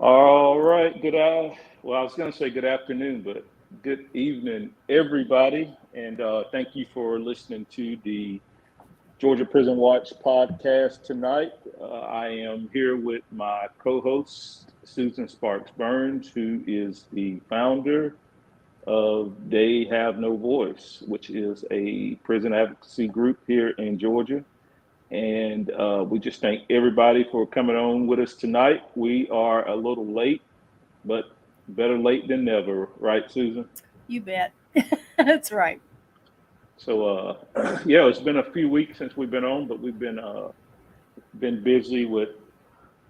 All right. Well, I was going to say good afternoon, but good evening, everybody. And thank you for listening to the Georgia Prison Watch podcast tonight. I am here with my co host, Susan Sparks Burns, who is the founder of They Have No Voice, which is a prison advocacy group here in Georgia. And we just thank everybody for coming on with us tonight. We are a little late, but better late than never, right, Susan? You bet. That's right. So, yeah, it's been a few weeks since we've been on, but we've been busy with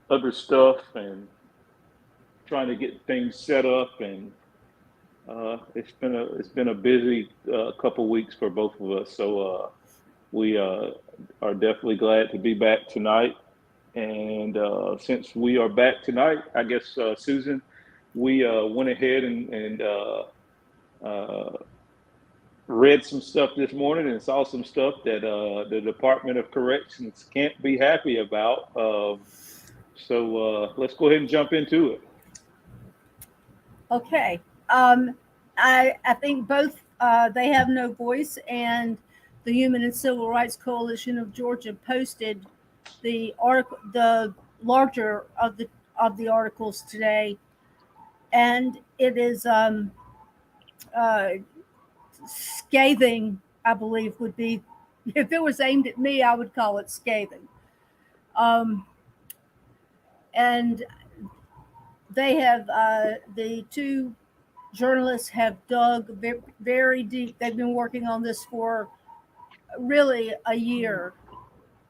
other stuff and trying to get things set up, and it's been a busy couple weeks for both of us. So, we are definitely glad to be back tonight. And since we are back tonight, I guess Susan, we went ahead and read some stuff this morning and saw some stuff that the Department of Corrections can't be happy about. So let's go ahead and jump into it. Okay. I think both They Have No Voice and the Human and Civil Rights Coalition of Georgia posted the article, the larger of the articles today, and it is uh, scathing. I believe would be, if it was aimed at me, I would call it scathing. Um, and they have the two journalists have dug very deep. They've been working on this for really a year,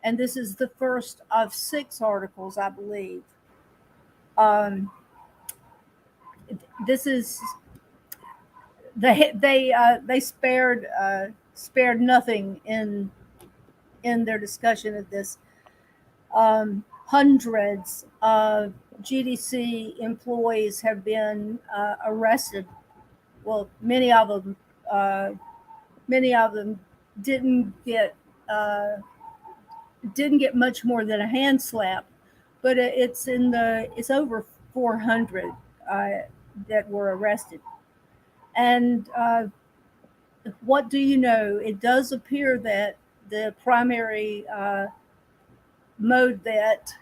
and this is the first of six articles, I believe. Um, this is they spared nothing in their discussion of this. Hundreds of GDC employees have been arrested. Well, uh, many of them didn't get uh, didn't get much more than a hand slap, but it's over 400 uh, that were arrested. And what do you know? It does appear that the primary mode that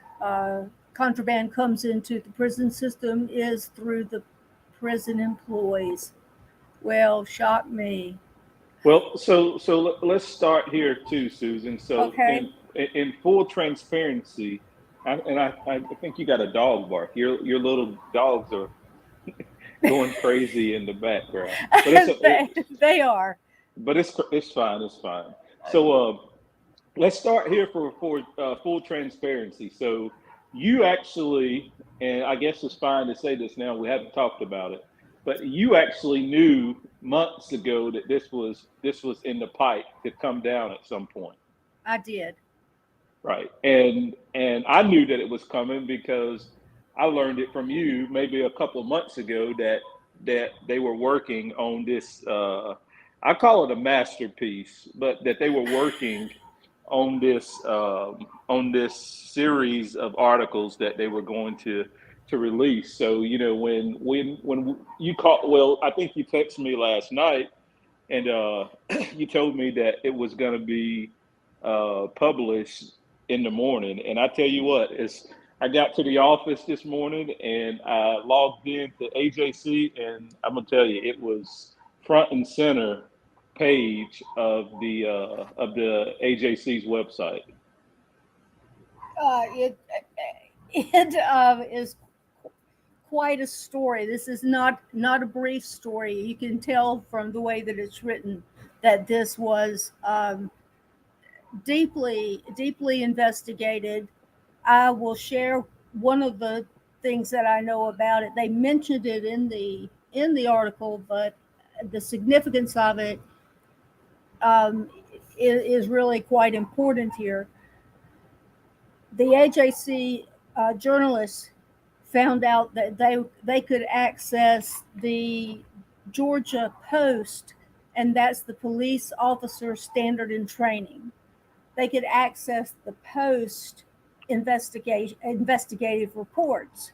contraband comes into the prison system is through the prison employees. Well, shock me. Well, let's start here too, Susan. So Okay. in full transparency, I think you got a dog bark. Your little dogs are going crazy in the background, but They are. it's fine. It's fine. So let's start here for full transparency. So you actually, and I guess it's fine to say this now. We haven't talked about it, but you actually knew months ago that this was in the pipe to come down at some point, I did. right? And I knew that it was coming because I learned it from you maybe a couple of months ago that they were working on this. I call it a masterpiece, but that they were working on this series of articles that they were going to release. So when you called, well, I think you texted me last night, and you told me that it was going to be published in the morning. And I tell you what, I got to the office this morning and I logged in to AJC, and I'm gonna tell you, it was front and center page of the AJC's website. It is quite a story. This is not a brief story. You can tell from the way that it's written that this was deeply investigated. I will share one of the things that I know about it. They mentioned it in the article, but the significance of it um, is really quite important here. The AJC journalists found out that they could access the Georgia Post, and that's the police officer standard and training. They could access the Post investigative reports.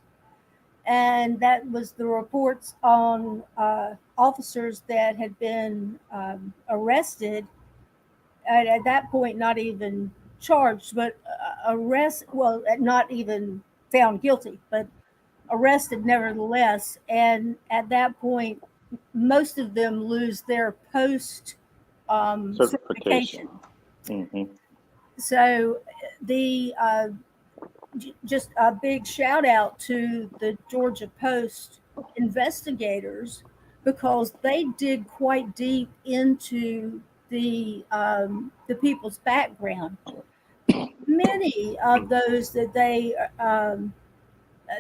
And that was the reports on officers that had been arrested, and at that point not even charged, but not even found guilty, but arrested nevertheless. And at that point, most of them lose their post certification. Mm-hmm. So the just a big shout out to the Georgia Post investigators, because they dig quite deep into the people's background. Many of those that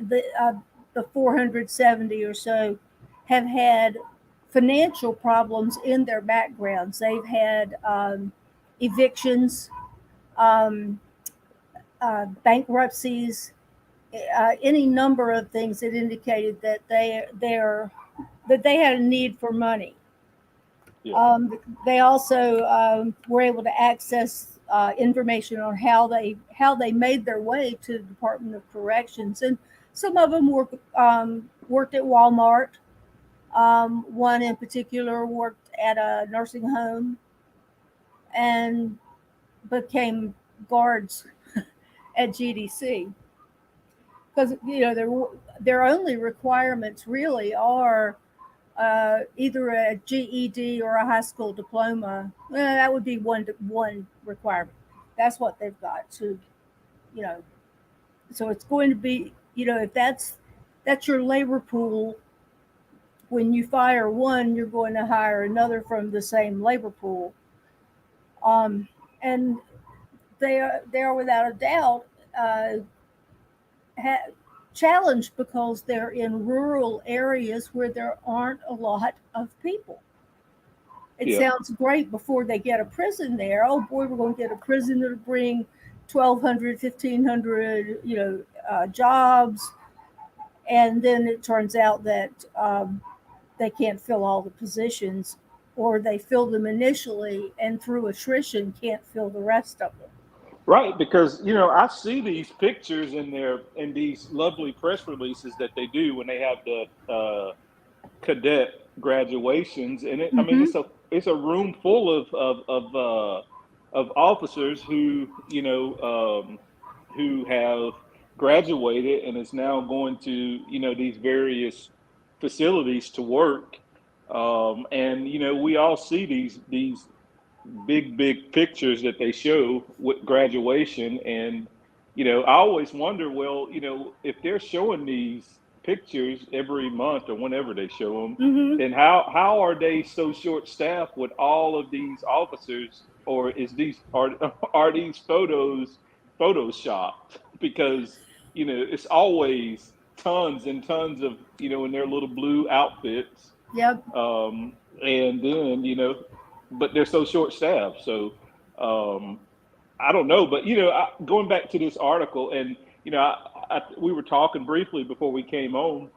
the 470 or so have had financial problems in their backgrounds. They've had evictions, um, bankruptcies, any number of things that indicated that they had a need for money. Yeah. They also were able to access information on how they made their way to the Department of Corrections, and some of them worked at Walmart. One in particular worked at a nursing home and became guards at GDC, because their only requirements really are either a GED or a high school diploma. That would be one requirement. That's what they've got to, you know. So it's going to be, if that's your labor pool. When you fire one, you're going to hire another from the same labor pool. And they are without a doubt challenged, because they're in rural areas where there aren't a lot of people. It sounds great before they get a prison there. Oh boy, we're going to get a prison that'll bring 1,200, 1,500, jobs. And then it turns out that they can't fill all the positions, or they fill them initially and through attrition can't fill the rest of them. Right, because I see these pictures in these lovely press releases that they do when they have the cadet graduations, and I mean, Mm-hmm. it's a room full of officers who who have graduated and is now going to these various facilities to work, and we all see these big pictures that they show with graduation. And I always wonder, well, if they're showing these pictures every month or whenever they show them, Mm-hmm. then how are they so short staffed with all of these officers? Or are these photos photoshopped? Because it's always tons and tons of in their little blue outfits, Yep. and then but they're so short staffed. So I don't know, but going back to this article, and we were talking briefly before we came on.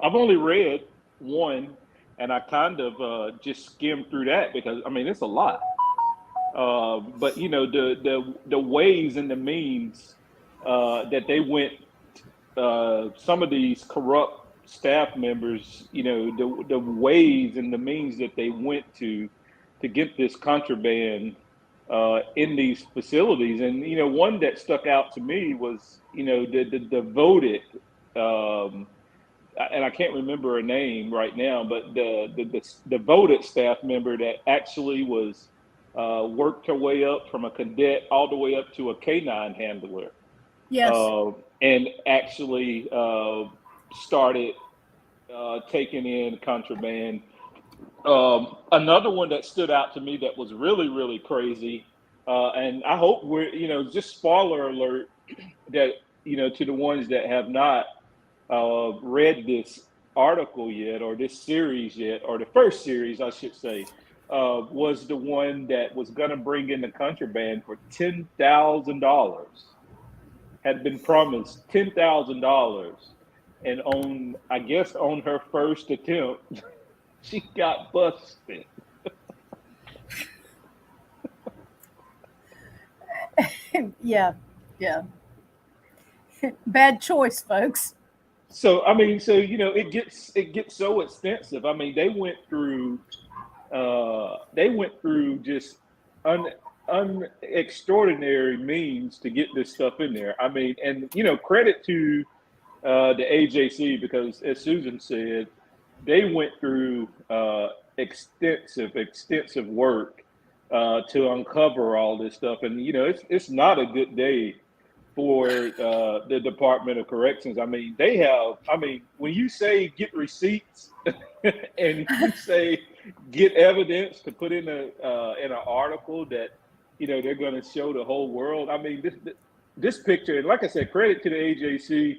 I've only read one, and I kind of just skimmed through that because I mean it's a lot. But the ways and the means that they went, some of these corrupt staff members, the ways and the means that they went to get this contraband in these facilities. And one that stuck out to me was the devoted, and I can't remember her name right now, but the devoted staff member that actually was worked her way up from a cadet all the way up to a canine handler, Yes. and actually started taking in contraband. Another one that stood out to me that was really crazy, and I hope we're just spoiler alert that to the ones that have not read this article yet, or this series yet, or the first series I should say, was the one that was going to bring in the contraband for $10,000. Had been promised $10,000, and on her first attempt, she got busted. Yeah. Yeah. Bad choice, folks. So I mean, so you know, it gets so extensive. I mean, they went through just un, extraordinary means to get this stuff in there. I mean, and you know, credit to the AJC, because as Susan said, they went through extensive work to uncover all this stuff. And you know, it's not a good day for the Department of Corrections. I mean, they have. I mean, when you say get receipts and you say get evidence to put in an article that you know they're going to show the whole world. I mean, this picture, and like I said, credit to the AJC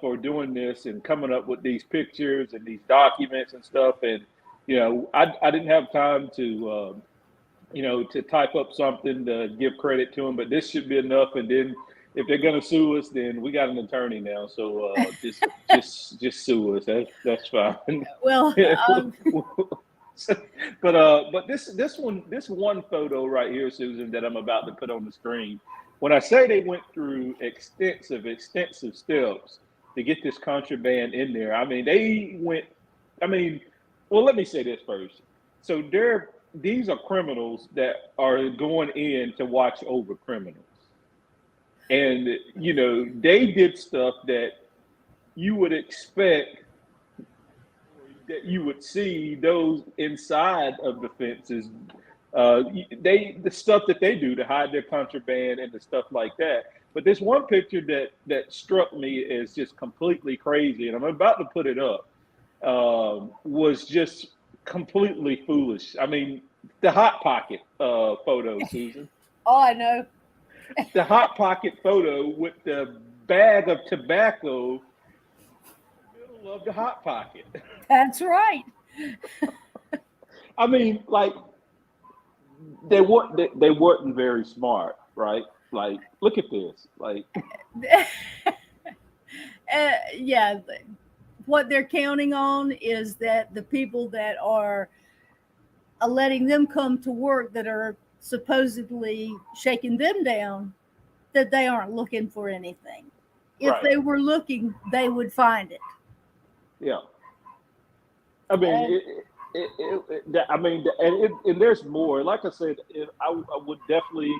for doing this and coming up with these pictures and these documents and stuff. And you know, I didn't have time to you know, to type up something to give credit to them, but this should be enough. And then if they're going to sue us, then we got an attorney now. So just sue us. That's fine. Well, but this one photo right here, Susan, that I'm about to put on the screen. When I say they went through extensive steps to get this contraband in there, I mean well, let me say this first. So these are criminals that are going in to watch over criminals. And, you know, they did stuff that you would expect that you would see those inside of the fences. The stuff that they do to hide their contraband and the stuff like that. But this one picture that struck me as just completely crazy, and I'm about to put it up, was just completely foolish. I mean, the Hot Pocket photo, Susan. Oh, I know. The Hot Pocket photo with the bag of tobacco in the middle of the Hot Pocket. That's right. I mean, like, they weren't very smart, right? Like, look at this. Like, yeah. What they're counting on is that the people that are letting them come to work, that are supposedly shaking them down, that they aren't looking for anything. If right. they were looking, they would find it. Yeah. I mean, and there's more. Like I said, I would definitely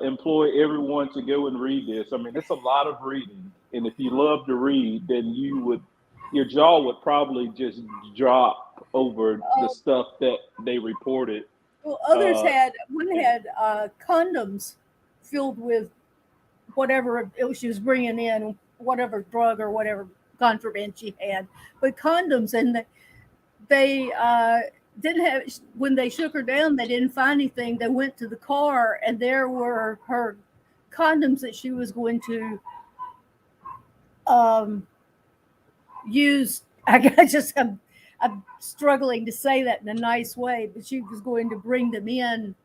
employ everyone to go and read this. I mean, it's a lot of reading, and if you love to read, then your jaw would probably just drop over the stuff that they reported. Well, one had condoms filled with whatever she was bringing in, whatever drug or whatever contraband she had, but condoms, and they didn't have, when they shook her down, they didn't find anything. They went to the car, and there were her condoms that she was going to use. I'm struggling to say that in a nice way, but she was going to bring them in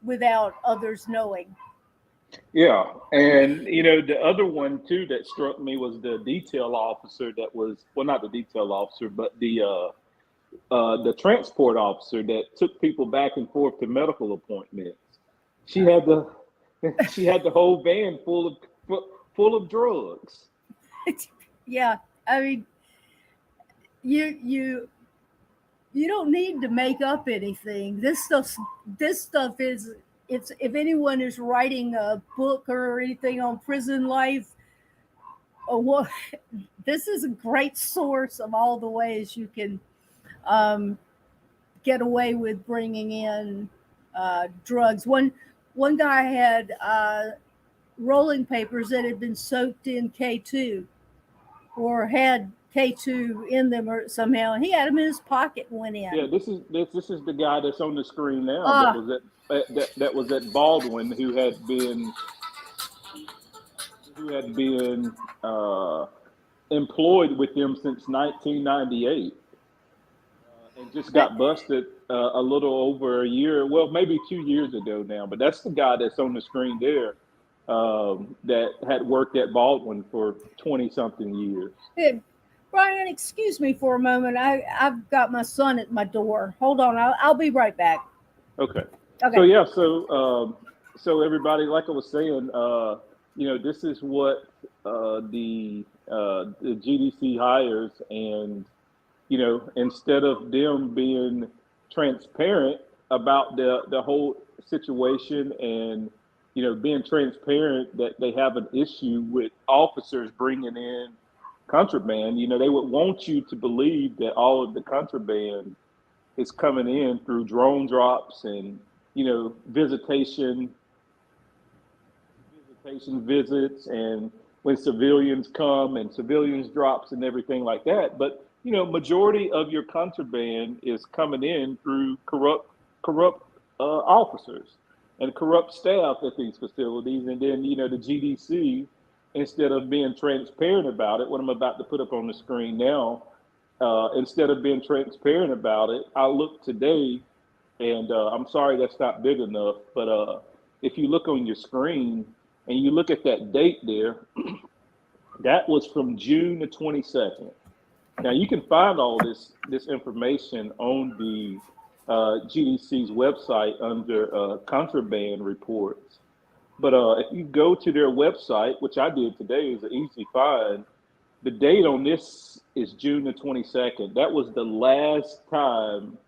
without others knowing. Yeah, and you know, the other one too that struck me was the detail officer that was, well, not the detail officer, but the transport officer that took people back and forth to medical appointments. She had the whole van full of drugs. Yeah, I mean, you don't need to make up anything. This stuff is, it's, if anyone is writing a book or anything on prison life, or what, this is a great source of all the ways you can get away with bringing in drugs. One guy had rolling papers that had been soaked in K2 or had K2 in them or somehow, and he had them in his pocket and went in. Yeah, this is the guy that's on the screen now. That was at Baldwin, who had been employed with them since 1998, and just got busted a little over a year, well, maybe 2 years ago now. But that's the guy that's on the screen there, that had worked at Baldwin for 20-something years. Hey, Brian, excuse me for a moment. I've got my son at my door. Hold on, I'll be right back. Okay. So yeah, so everybody, like I was saying, you know, this is what the the GDC hires, and instead of them being transparent about the whole situation, and being transparent that they have an issue with officers bringing in contraband, they would want you to believe that all of the contraband is coming in through drone drops and visitation visits, and when civilians come and civilians drops and everything like that. But majority of your contraband is coming in through corrupt officers and corrupt staff at these facilities. And then the GDC, instead of being transparent about it, what I'm about to put up on the screen now, instead of being transparent about it, I looked today, and I'm sorry that's not big enough, but if you look on your screen and you look at that date there, that was from June the 22nd. Now you can find all this information on the GDC's website under contraband reports. But if you go to their website, which I did today, is an easy find. The date on this is June the 22nd. That was the last time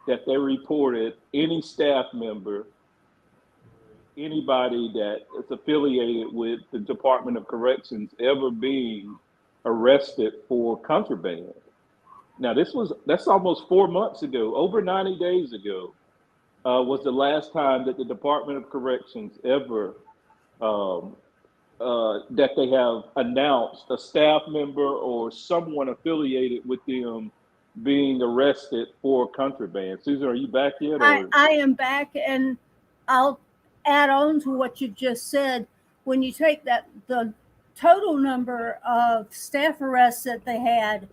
that they reported any staff member, anybody that is affiliated with the Department of Corrections ever being arrested for contraband. Now that's almost 4 months ago, over 90 days ago, was the last time that the Department of Corrections ever that they have announced a staff member or someone affiliated with them being arrested for contraband. Susan, are you back yet? I am back, and I'll add on to what you just said. When you take the total number of staff arrests that they had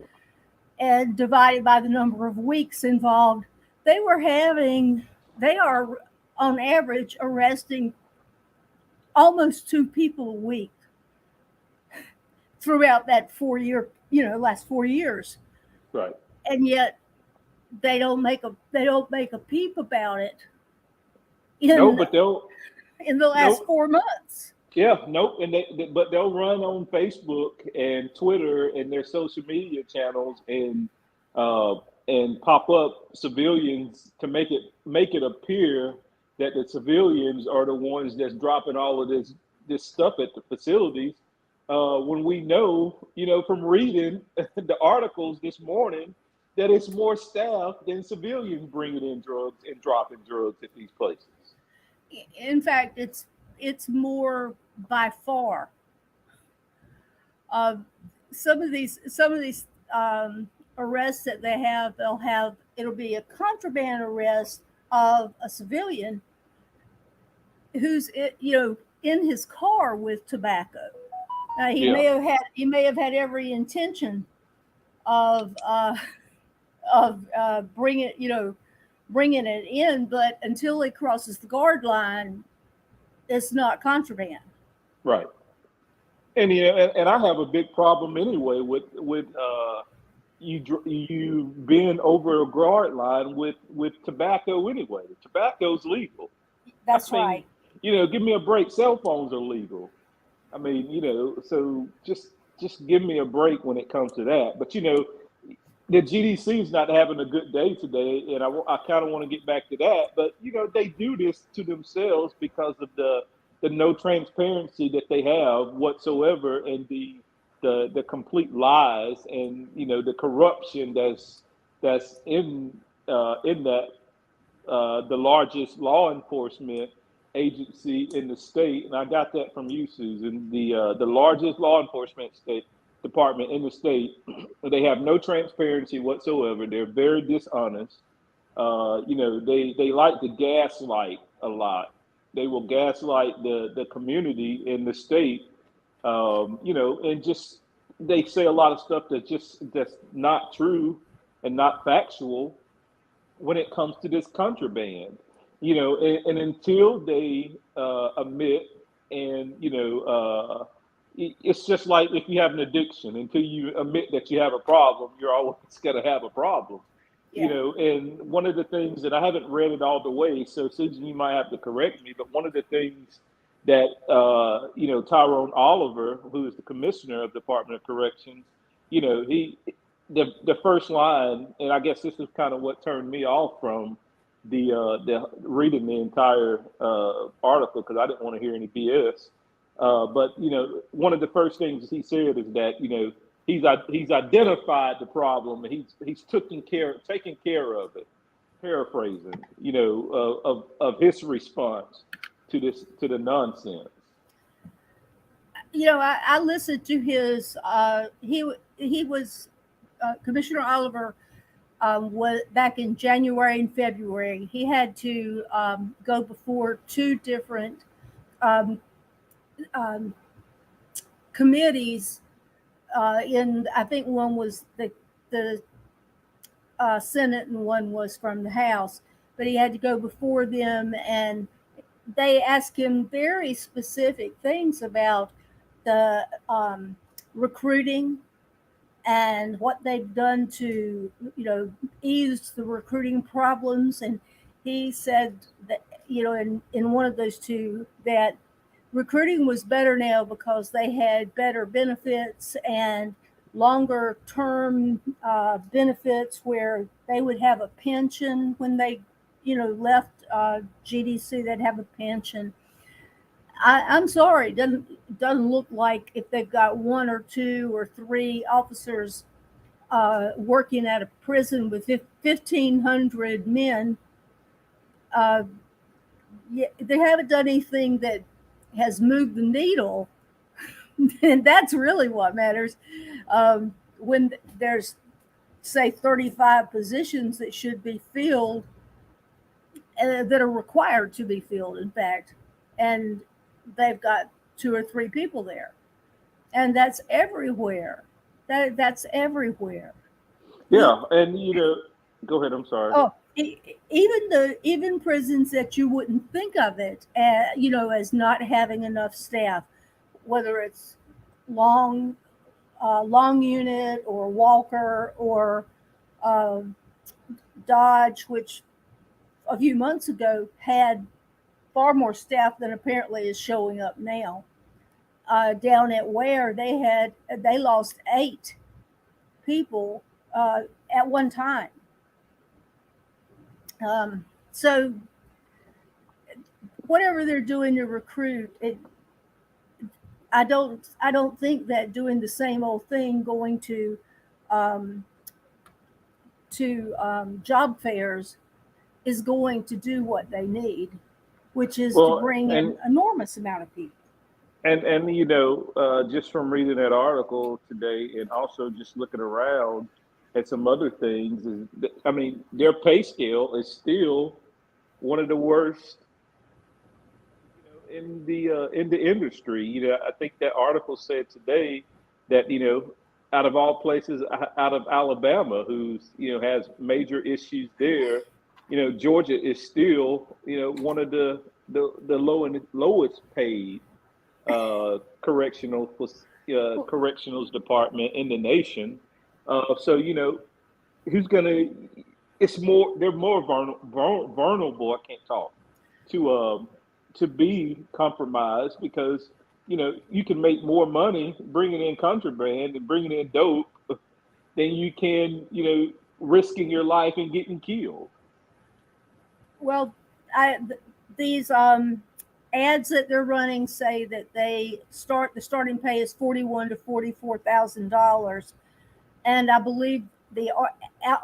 and divided by the number of weeks involved, they are on average arresting almost 2 people a week throughout that last 4 years. Right. And yet they don't make a peep about it in the last 4 months. Yeah, nope. But they'll run on Facebook and Twitter and their social media channels and pop up civilians to make it appear that the civilians are the ones that's dropping all of this stuff at the facilities. When we know, from reading the articles this morning, that it's more staff than civilians bringing in drugs and dropping drugs at these places. In fact, it's more by far. Some of these arrests that they have, it'll be a contraband arrest of a civilian who's in his car with tobacco. He may have had every intention of bringing it in, but until he crosses the guard line, it's not contraband. Right. And and I have a big problem anyway with you being over a guard line with tobacco anyway. Tobacco's legal. That's right. Give me a break. Cell phones are legal. I mean, so just give me a break when it comes to that. But the GDC is not having a good day today, and I kind of want to get back to that. But they do this to themselves because of the no transparency that they have whatsoever, and the complete lies and the corruption that's in that the largest law enforcement agency in the state. And I got that from you, Susan. The largest law enforcement department in the state. They have no transparency whatsoever. They're very dishonest. They like to gaslight a lot. They will gaslight the community in the state, and just they say a lot of stuff that's not true and not factual when it comes to this contraband. And until they admit, and it's just like if you have an addiction, until you admit that you have a problem, you're always going to have a problem. Yeah. And one of the things that I haven't read it all the way, so Susan, you might have to correct me, but one of the things that Tyrone Oliver, who is the commissioner of the Department of Corrections, he the first line, and I guess this is kind of what turned me off from the reading the entire article, because I didn't want to hear any BS. But one of the first things he said is that he's identified the problem and he's taking care of it. Paraphrasing, of his response to the nonsense. I listened to his. He was Commissioner Oliver was back in January and February. He had to go before two different committees. I think one was the Senate and one was from the House, but he had to go before them, and they asked him very specific things about the recruiting and what they've done to ease the recruiting problems. And he said that in one of those two that recruiting was better now because they had better benefits and longer term benefits, where they would have a pension when they left GDC. They'd have a pension. I'm sorry, it doesn't look like, if they've got one or two or three officers working at a prison with 1,500 men, they haven't done anything that has moved the needle. And that's really what matters. When there's, say, 35 positions that should be filled, that are required to be filled, in fact, and they've got two or three people there, and that's everywhere. That's everywhere. Yeah, and go ahead. I'm sorry. Oh, even prisons that you wouldn't think of it, as not having enough staff, whether it's long unit or Walker or Dodge, which a few months ago had far more staff than apparently is showing up now. Down at Ware, they lost 8 people at one time. So whatever they're doing to recruit, I don't think that doing the same old thing, going to job fairs, is going to do what they need, which is to bring in an enormous amount of people. And just from reading that article today, and also just looking around at some other things, their pay scale is still one of the worst in the industry. I think that article said today that out of all places, out of Alabama, who's has major issues there, Georgia is still one of the lowest paid correctionals department in the nation. So who's gonna? They're more vulnerable. I can't talk to be compromised, because you can make more money bringing in contraband and bringing in dope than you can risking your life and getting killed. Well, these ads that they're running say that the starting pay is $41,000 to $44,000, and I believe the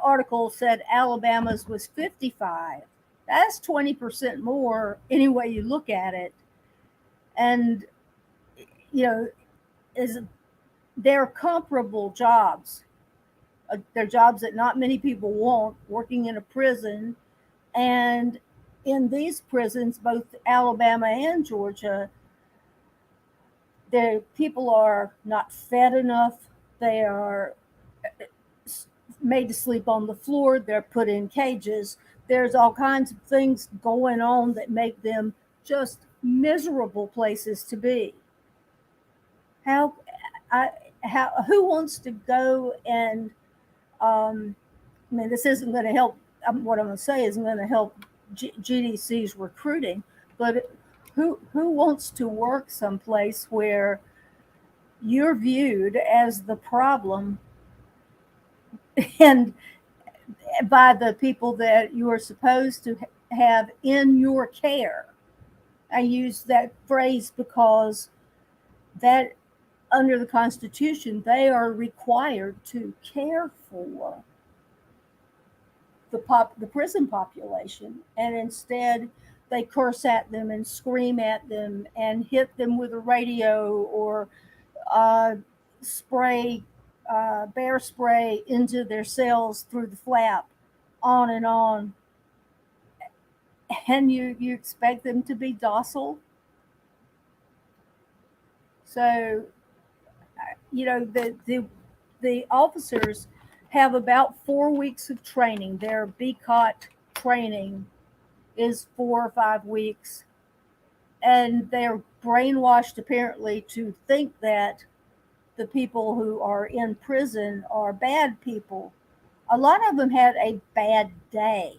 article said Alabama's was $55,000. That's 20% more any way you look at it, and they're comparable jobs. They're jobs that not many people want, working in a prison. And in these prisons, both Alabama and Georgia, the people are not fed enough. They are made to sleep on the floor. They're put in cages. There's all kinds of things going on that make them just miserable places to be. Who wants to go and, this isn't going to help. What I'm going to say isn't going to help GDC's recruiting, but who wants to work someplace where you're viewed as the problem and by the people that you are supposed to have in your care? I use that phrase because that under the Constitution, they are required to care for the prison population, and instead they curse at them and scream at them and hit them with a radio or uh, spray bear spray into their cells through the flap, on and on. And you expect them to be docile. So the officers have about 4 weeks of training. Their BCOT training is 4 or 5 weeks, and they're brainwashed apparently to think that the people who are in prison are bad people. A lot of them had a bad day.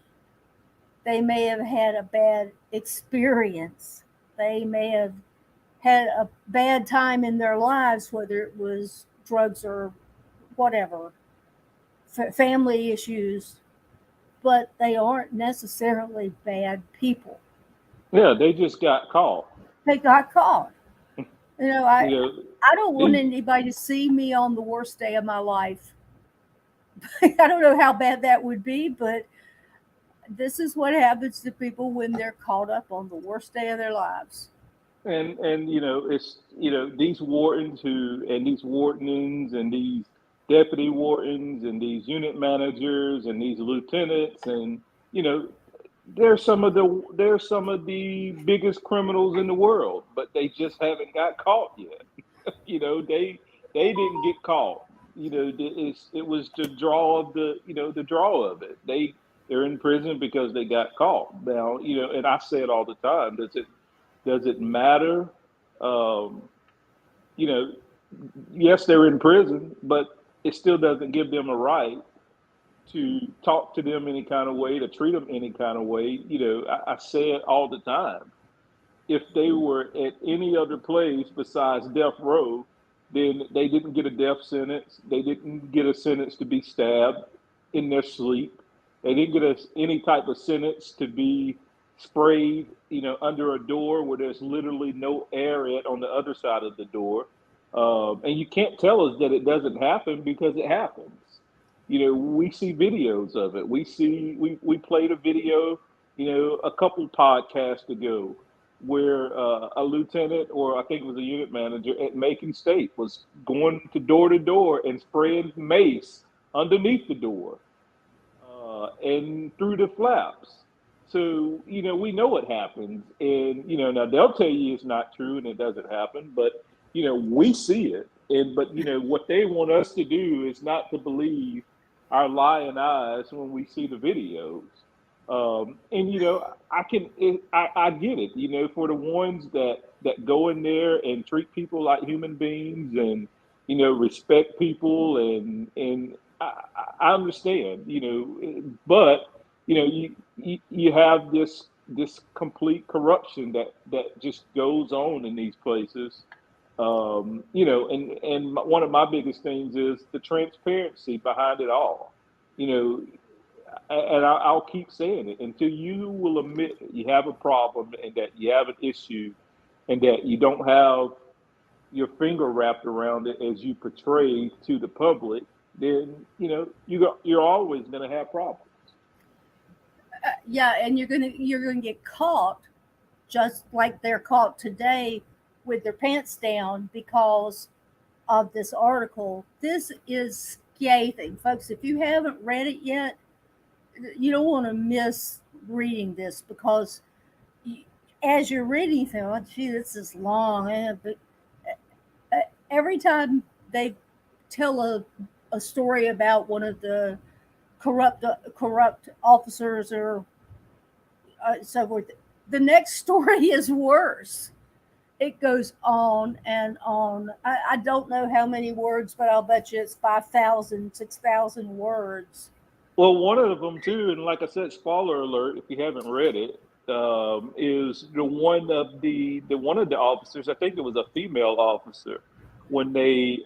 They may have had a bad experience. They may have had a bad time in their lives, whether it was drugs or whatever, family issues, but they aren't necessarily bad people. Yeah, they just got caught. They got caught. I don't want these- anybody to see me on the worst day of my life. I don't know how bad that would be, but this is what happens to people when they're caught up on the worst day of their lives. and it's these wardens and these wardens and these deputy wardens and these unit managers and these lieutenants, and they're some of the biggest criminals in the world, but they just haven't got caught yet. They didn't get caught. It was the draw of the draw of it. They're in prison because they got caught. Now, and I say it all the time. Does it matter? Yes, they're in prison, but it still doesn't give them a right to talk to them any kind of way, to treat them any kind of way. I say it all the time. If they were at any other place besides death row, then they didn't get a death sentence. They didn't get a sentence to be stabbed in their sleep. They didn't get any type of sentence to be sprayed, under a door where there's literally no air on the other side of the door. And you can't tell us that it doesn't happen, because it happens. We see videos of it. We played a video, a couple podcasts ago, where a lieutenant, or I think it was a unit manager at Macon State, was going to door and spraying mace underneath the door and through the flaps. So, we know it happens. And, now they'll tell you it's not true and it doesn't happen, but, we see it. But what they want us to do is not to believe our lying eyes when we see the videos. I get it, for the ones that go in there and treat people like human beings and, respect people, and I understand, but, you have this complete corruption that just goes on in these places. And one of my biggest things is the transparency behind it all. And I'll keep saying it until you will admit that you have a problem and that you have an issue and that you don't have your finger wrapped around it as you portray to the public. Then you're always going to have problems. Yeah, and you're gonna get caught, just like they're caught today with their pants down because of this article. This is scathing, folks. If you haven't read it yet, you don't want to miss reading this, because as you're reading, you think, "Oh, gee, this is long." But every time they tell a story about one of the corrupt officers or so forth, the next story is worse. It goes on and on. I don't know how many words, but I'll bet you it's 5,000, 6,000 words. Well, one of them too, and like I said, spoiler alert if you haven't read it, is the one of the officers. I think it was a female officer. When they,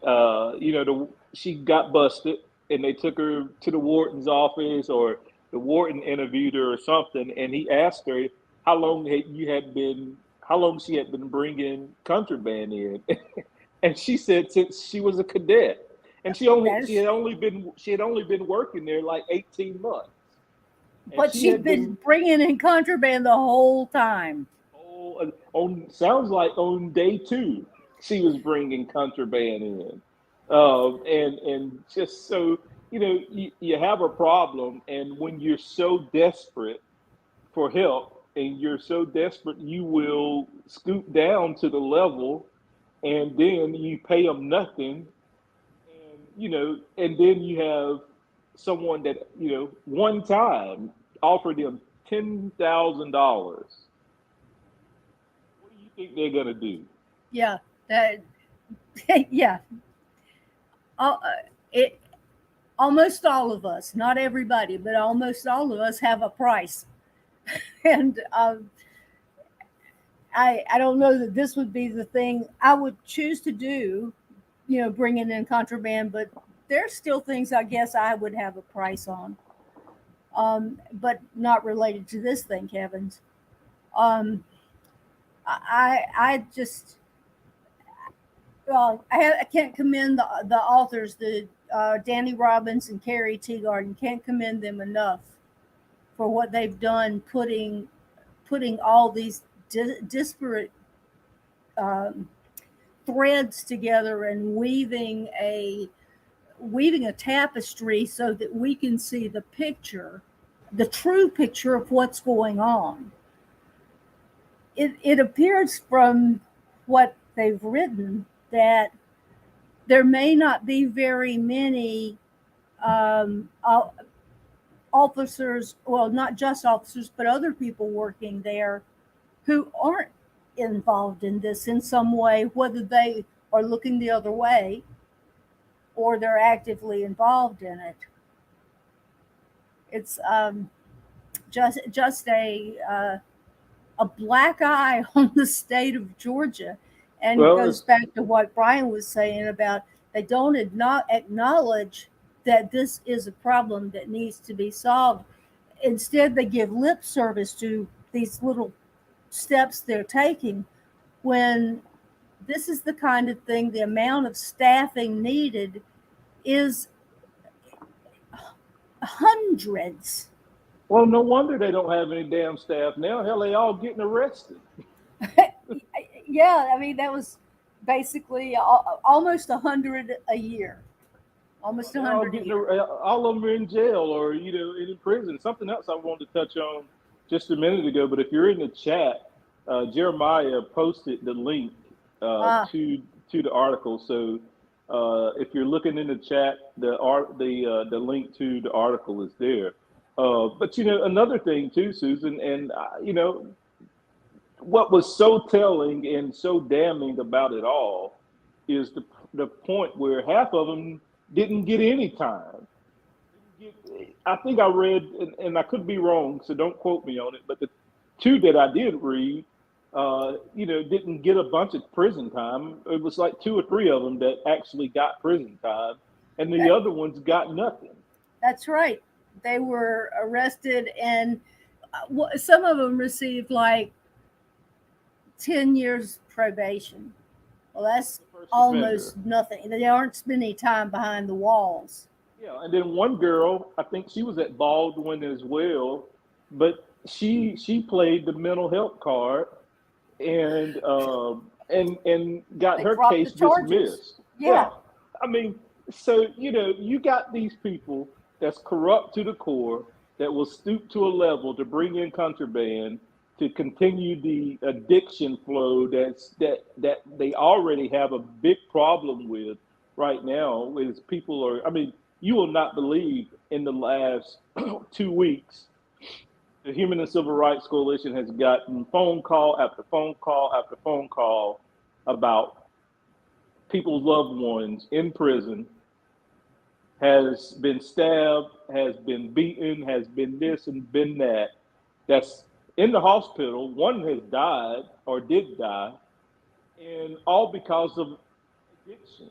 she got busted, and they took her to the warden's office, or the warden interviewed her or something, and he asked her how long she had been bringing contraband in, and she said since she was a cadet, and she had only been working there like 18 months. But she'd been bringing in contraband the whole time. Sounds like on day 2, she was bringing contraband in, and just so you have a problem, and when you're so desperate for help, and you're so desperate, you will scoot down to the level, and then you pay them nothing, and then you have someone that one time offered them $10,000. What do you think they're gonna do? Yeah, yeah. Almost all of us, not everybody, but almost all of us have a price, and I don't know that this would be the thing I would choose to do, bringing in contraband, but there's still things I guess I would have a price on, but not related to this thing, Kevin's. I just, I can't commend the authors, Danny Robbins and Carrie Teagarden, can't commend them enough for what they've done, putting all these disparate threads together and weaving a tapestry so that we can see the true picture of what's going on. It appears from what they've written that there may not be very many officers, well, not just officers, but other people working there who aren't involved in this in some way, whether they are looking the other way or they're actively involved in it. It's just a black eye on the state of Georgia. And it goes back to what Brian was saying about they don't acknowledge that this is a problem that needs to be solved. Instead, they give lip service to these little steps they're taking, when this is the kind of thing, the amount of staffing needed is hundreds. Well, no wonder they don't have any damn staff now. Hell, they all getting arrested. Yeah, I mean, that was basically almost 100 a year. Almost 100 a year. All of them are in jail or, in prison. Something else I wanted to touch on just a minute ago, but if you're in the chat, Jeremiah posted the link to the article. So if you're looking in the chat, the link to the article is there. But another thing too, Susan, and what was so telling and so damning about it all is the point where half of them didn't get any time. I think I read, and I could be wrong, so don't quote me on it, but the 2 that I did read, didn't get a bunch of prison time. It was like 2 or 3 of them that actually got prison time, and the other ones got nothing. That's right. They were arrested, and some of them received like 10 years probation. Well, that's almost nothing. They aren't spending time behind the walls. Yeah, and then one girl, I think she was at Baldwin as well, but she played the mental health card and got her case dismissed. Yeah. I mean, so you got these people that's corrupt to the core that will stoop to a level to bring in contraband to continue the addiction flow that they already have a big problem with right now. Is people are, I mean, you will not believe in the last 2 weeks, the Human and Civil Rights Coalition has gotten phone call after phone call after phone call about people's loved ones in prison, has been stabbed, has been beaten, has been this and been that. That's in the hospital. One has died or did die, and all because of addiction.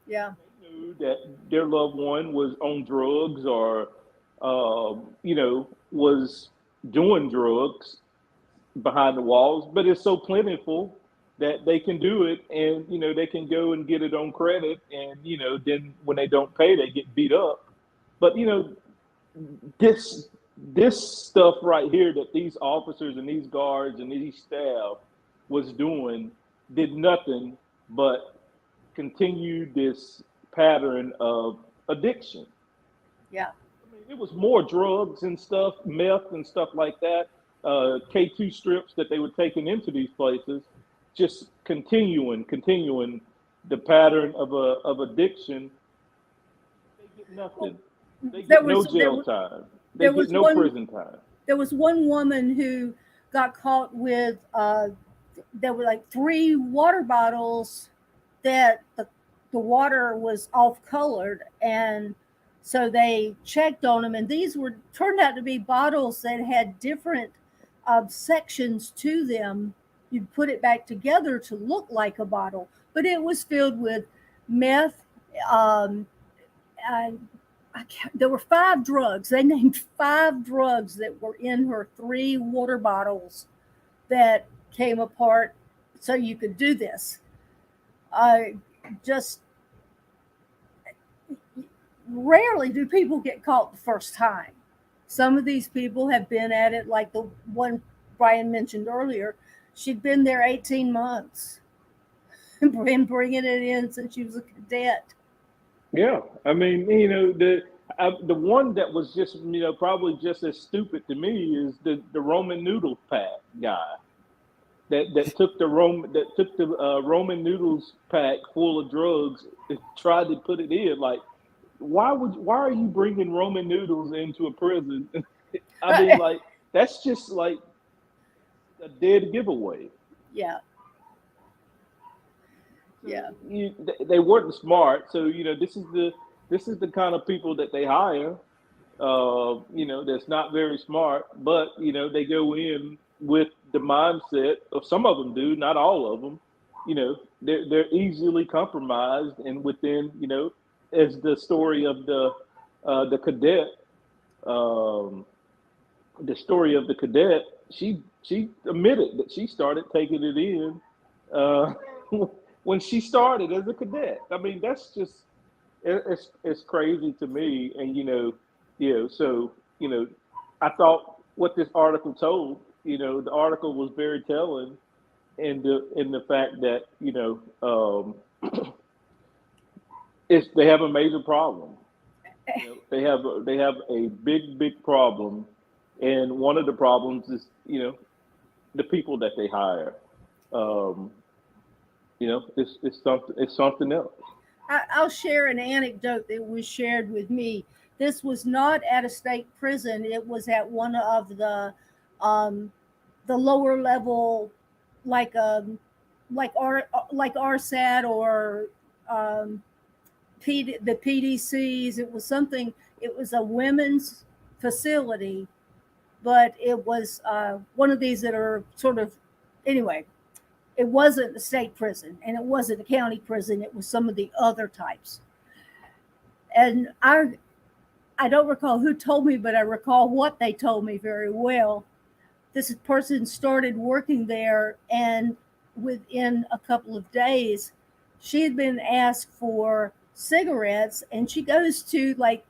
Yeah. They knew that their loved one was on drugs or, was doing drugs behind the walls, but it's so plentiful that they can do it, and they can go and get it on credit, and then when they don't pay they get beat up. But this this stuff right here that these officers and these guards and these staff was doing did nothing but continue this pattern of addiction. Yeah. I mean, it was more drugs and stuff, meth and stuff like that, K2 strips that they were taking into these places, just continuing the pattern of addiction. They get nothing. They There get no was jail time. They there get was no one prison time. there was one woman who got caught with there were like 3 water bottles that the water was off colored, and so they checked on them, and these were turned out to be bottles that had different sections to them. You'd put it back together to look like a bottle, but it was filled with meth. um, there were 5 drugs. They named 5 drugs that were in her 3 water bottles that came apart so you could do this. Just rarely do people get caught the first time. Some of these people have been at it, like the one Brian mentioned earlier. She'd been there 18 months and been bringing it in since she was a cadet. Yeah, I mean, the one that was just probably just as stupid to me is the Roman noodle pack guy that took the Roman noodles pack full of drugs and tried to put it in. Like, why are you bringing Roman noodles into a prison? I mean, like, that's just like a dead giveaway. Yeah. Yeah. They weren't smart, so this is the kind of people that they hire. That's not very smart, but they go in with the mindset of, some of them do, not all of them. They're easily compromised, and within as the story of the cadet, um, the story of the cadet, she admitted that she started taking it in. Uh, when she started as a cadet. I mean, that's just it's crazy to me. And so I thought what this article told, the article was very telling in the fact that it's they have a major problem. They have a big problem, and one of the problems is the people that they hire. Um, it's something else. I'll share an anecdote that was shared with me. This was not at a state prison. It was at one of um, the lower level, like like RSAT or um, the PDCs. It was something. It was a women's facility, but it was one of these that are sort of, anyway. It wasn't a state prison, and it wasn't a county prison. It was some of the other types. And I don't recall who told me, but I recall what they told me very well. This person started working there, and within a couple of days, she had been asked for cigarettes, and she goes to like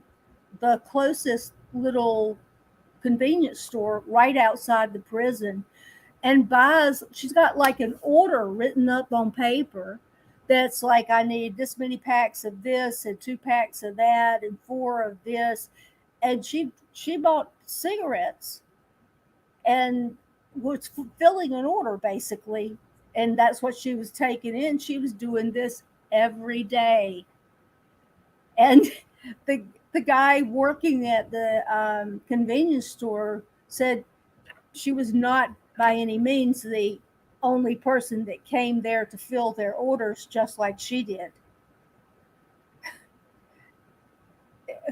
the closest little convenience store right outside the prison and buys. She's got like an order written up on paper that's like, I need this many packs of this and 2 packs of that and 4 of this. And she bought cigarettes and was fulfilling an order basically. And that's what she was taking in. She was doing this every day. And the guy working at the convenience store said she was not by any means the only person that came there to fill their orders just like she did.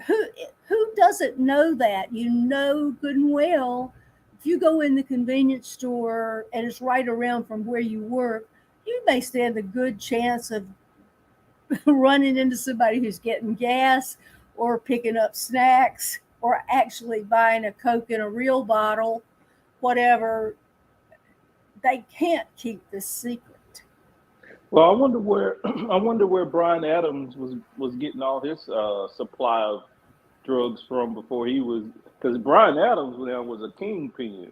Who doesn't know that? You know good and well if you go in the convenience store and it's right around from where you work, you may stand a good chance of running into somebody who's getting gas or picking up snacks or actually buying a Coke in a real bottle, whatever. They can't keep this secret. Well, I wonder where I wonder where Brian Adams was getting all his supply of drugs from before he was, because Brian Adams now was a kingpin.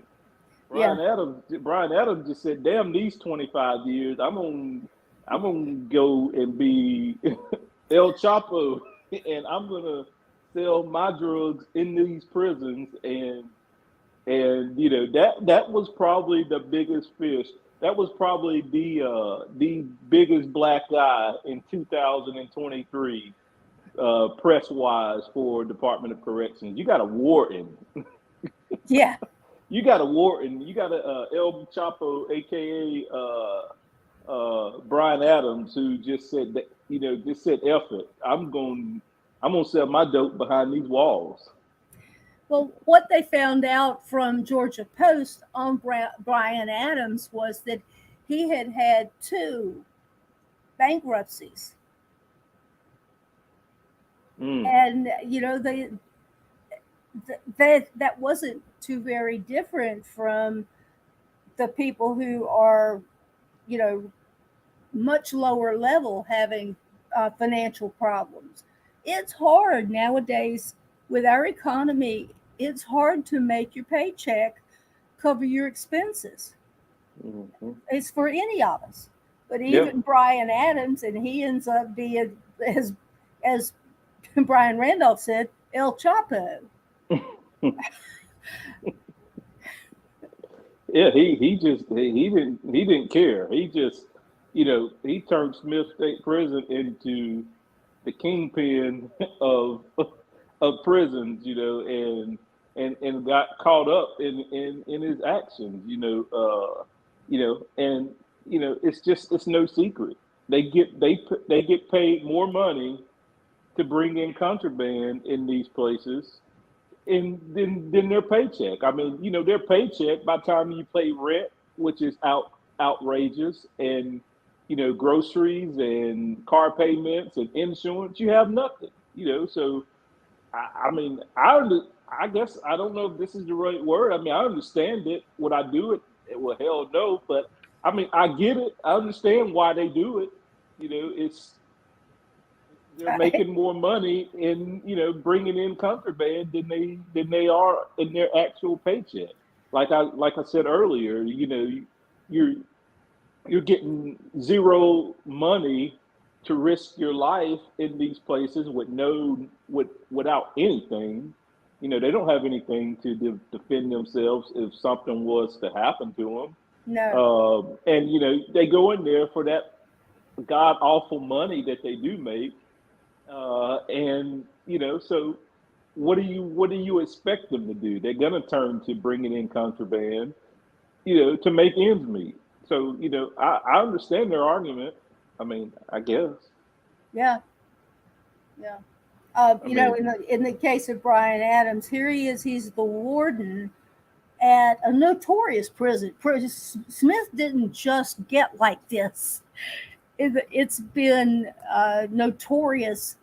Yeah. Brian Adams just said, "Damn these 25 years, I'm gonna go and be El Chapo, and I'm gonna sell my drugs in these prisons." And that was probably the biggest fish. That was probably the biggest black eye in 2023, press wise, for Department of Corrections. You got a Wharton. Yeah. You got a Wharton. You got a El Chapo, aka Brian Adams, who just said that, just said, "F it. I'm gonna sell my dope behind these walls." Well, what they found out from Georgia Post on Brian Adams was that he had had 2 bankruptcies. And, that wasn't too very different from the people who are, much lower level having financial problems. It's hard nowadays with our economy. It's hard to make your paycheck cover your expenses. Mm-hmm. It's for any of us, but even Brian Adams, and he ends up being, as Brian Randolph said, El Chapo. Yeah, he didn't care. He just, he turned Smith State Prison into the kingpin of prisons, and got caught up in his actions, and it's no secret. They get paid more money to bring in contraband in these places than their paycheck. I mean, their paycheck, by the time you pay rent, which is outrageous, and groceries and car payments and insurance, you have nothing. So I mean, I guess I don't know if this is the right word. I mean, I understand it. Would I do it? Well, hell no. But I mean, I get it. I understand why they do it. It's they're making more money in bringing in contraband than they are in their actual paycheck. Like I said earlier, you're getting zero money to risk your life in these places without anything. They don't have anything to defend themselves if something was to happen to them. No. And they go in there for that god awful money that they do make. And so what do you expect them to do? They're gonna turn to bringing in contraband, to make ends meet. So I understand their argument. I mean, I guess. Yeah. Yeah. In the case of Brian Adams, here he is. He's the warden at a notorious prison. Smith didn't just get like this. It's been notorious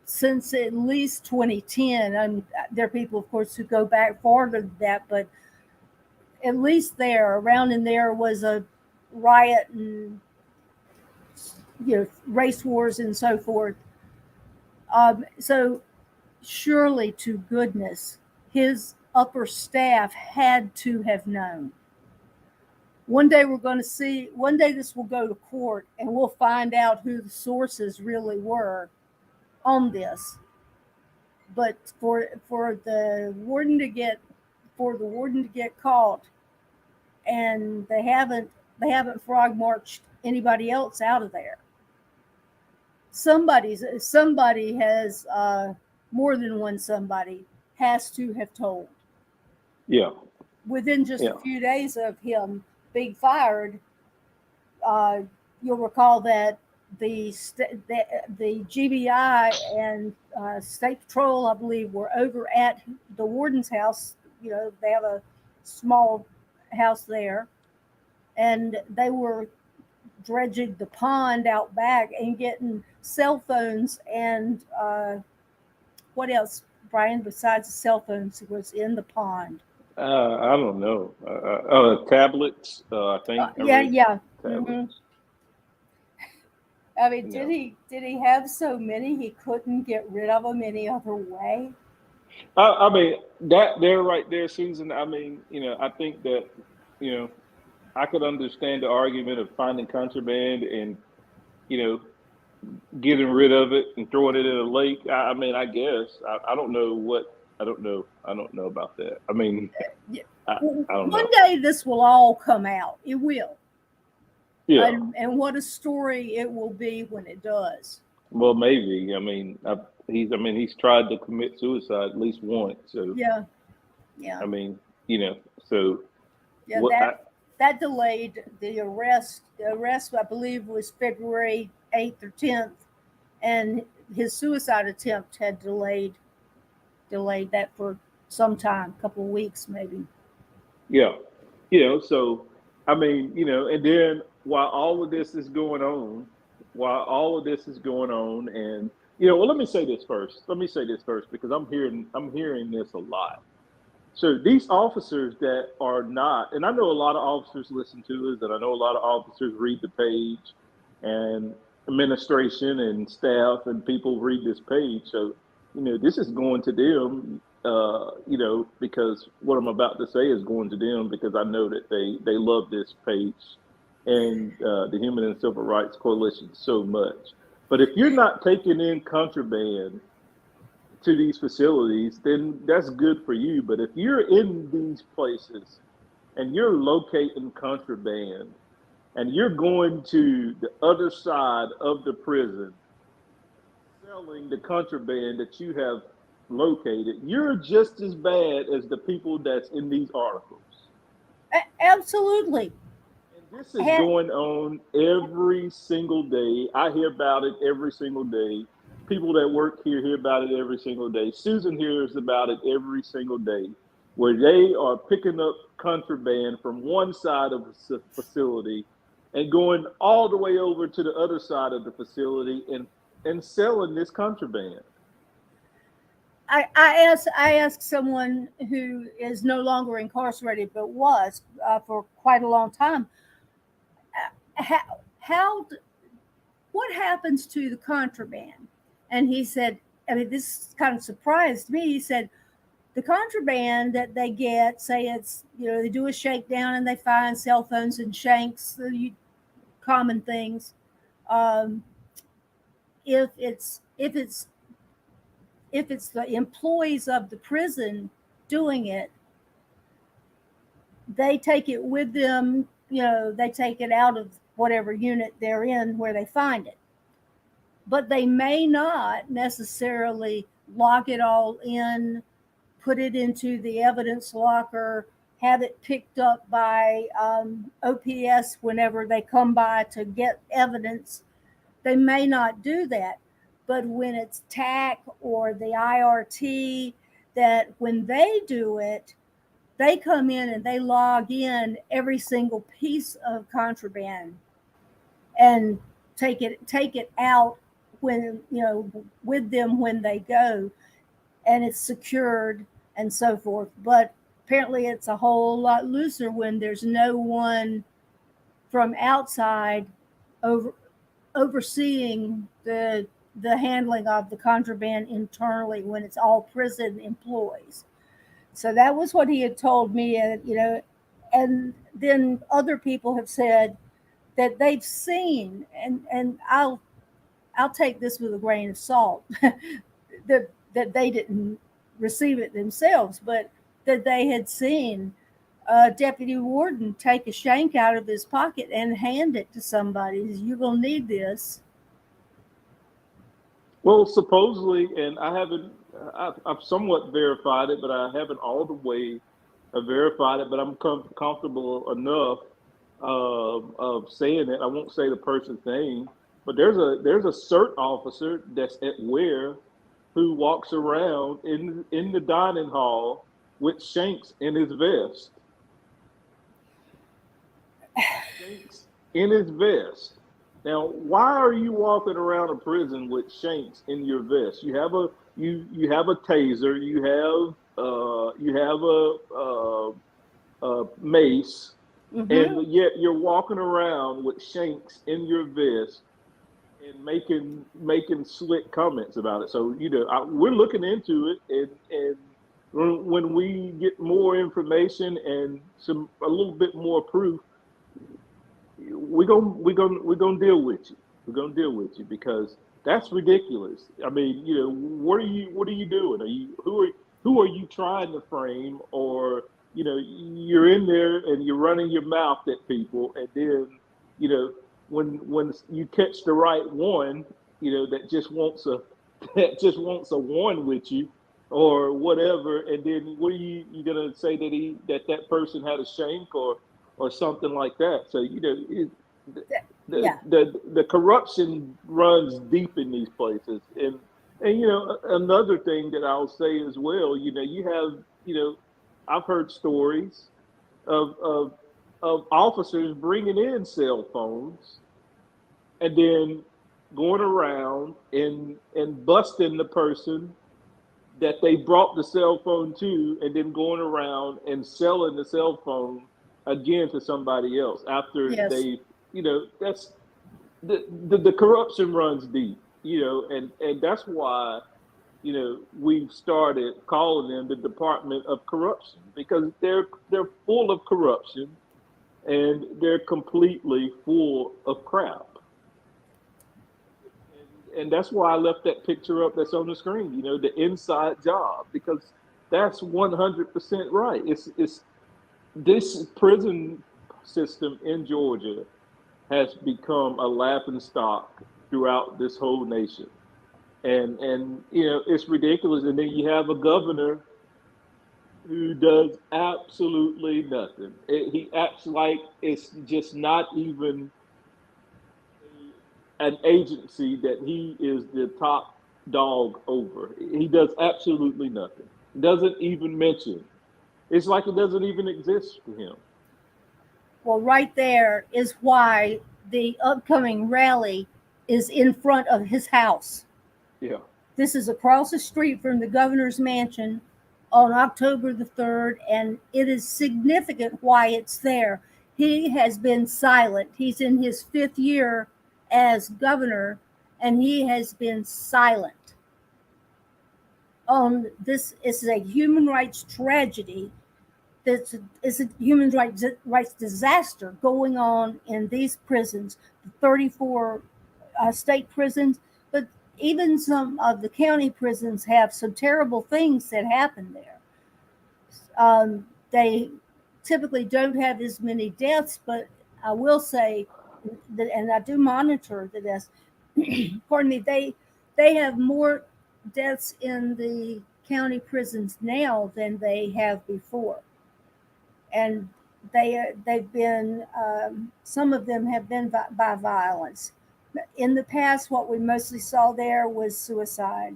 since at least 2010. And there are people, of course, who go back farther than that, but at least around in there was a riot and race wars and so forth. So surely to goodness, his upper staff had to have known. One day this will go to court and we'll find out who the sources really were on this. But for the warden to get caught, and they haven't frog marched anybody else out of there. Somebody has more than one somebody has to have told. Yeah. Within just a few days of him being fired, you'll recall that the GBI and State Patrol, I believe, were over at the warden's house. They have a small house there, and they were dredging the pond out back and getting cell phones and what else, Brian, besides the cell phones was in the pond? I don't know. Tablets, I think. Yeah. Tablets. I mean, did he have so many he couldn't get rid of them any other way? I mean, that there right there, Susan. I mean, I think that, I could understand the argument of finding contraband and, getting rid of it and throwing it in a lake. I mean, I guess I don't know what I don't know. I don't know about that. I mean, I don't know. One day this will all come out. It will. Yeah. And what a story it will be when it does. Well, maybe. I mean, he's tried to commit suicide at least once. So yeah. I mean, so yeah, that delayed the arrest. The arrest, I believe, was February 8th or 10th, and his suicide attempt had delayed that for some time, a couple of weeks maybe. Yeah. So I mean, and then while all of this is going on, and well, let me say this first because I'm hearing this a lot. So these officers that are not, and I know a lot of officers listen to us, and I know a lot of officers read the page, and administration and staff and people read this page. So, this is going to them, because what I'm about to say is going to them because I know that they love this page and the Human and Civil Rights Coalition so much. But if you're not taking in contraband to these facilities, then that's good for you. But if you're in these places and you're locating contraband and you're going to the other side of the prison, selling the contraband that you have located, you're just as bad as the people that's in these articles. Absolutely. And this is going on every single day. I hear about it every single day. People that work here hear about it every single day. Susan hears about it every single day, where they are picking up contraband from one side of the facility and going all the way over to the other side of the facility and selling this contraband. I asked someone who is no longer incarcerated, but was for quite a long time, what happens to the contraband? And he said, I mean, this kind of surprised me. He said, the contraband that they get, say it's, they do a shakedown and they find cell phones and shanks, common things. If it's the employees of the prison doing it, they take it with them. They take it out of whatever unit they're in where they find it. But they may not necessarily lock it all in, put it into the evidence locker, have it picked up by OPS whenever they come by to get evidence. They may not do that. But when it's TAC or the IRT, that when they do it, they come in and they log in every single piece of contraband and take it out when, with them when they go, and it's secured and so forth. But apparently it's a whole lot looser when there's no one from outside overseeing the handling of the contraband internally when it's all prison employees. So that was what he had told me, and then other people have said that they've seen, and I'll take this with a grain of salt, that they didn't receive it themselves, but that they had seen a deputy warden take a shank out of his pocket and hand it to somebody. You're going to need this. Well, supposedly, and I've somewhat verified it, but I haven't all the way verified it, but I'm comfortable enough of saying it. I won't say the person's name, but there's a CERT officer that's at Ware who walks around in the dining hall with shanks in his vest. in his vest. Now, why are you walking around a prison with shanks in your vest? You have a you have a taser, you have a mace, Mm-hmm. and yet you're walking around with shanks in your vest and making slick comments about it. So we're looking into it, and when we get more information and a little bit more proof, we're gonna deal with you. We're gonna deal with you because that's ridiculous. I mean, what are you doing? Who are you trying to frame? Or you're in there and you're running your mouth at people, and then you know when you catch the right one, that just wants a one with you or whatever, and then what are you gonna say that person had a shank or something like that? So Yeah. the corruption runs deep in these places, and another thing that I'll say as well, you have I've heard stories of officers bringing in cell phones and then going around and busting the person that they brought the cell phone to, and then going around and selling the cell phone again to somebody else after Yes. they, that's the corruption runs deep, and that's why, we've started calling them the Department of Corruption, because they're full of corruption and they're completely full of crap. And that's why I left that picture up that's on the screen, the inside job, because that's 100% right. It's this prison system in Georgia has become a laughing stock throughout this whole nation. And it's ridiculous. And then you have a governor who does absolutely nothing. He acts like it's just not even an agency that he is the top dog over. He does absolutely nothing. Doesn't even mention. It's like it doesn't even exist to him. Well, right there is why the upcoming rally is in front of his house. Yeah. This is across the street from the governor's mansion on October the 3rd, and it is significant why it's there. He has been silent. He's in his 5th year as governor, and he has been silent on this. Is a human rights tragedy. It's a human rights disaster going on in these prisons, the 34 state prisons, but even some of the county prisons have some terrible things that happen there. They typically don't have as many deaths, but I will say that, and I do monitor the deaths. Pardon me. They have more deaths in the county prisons now than they have before, and they've been some of them have been by violence. In the past, what we mostly saw there was suicide.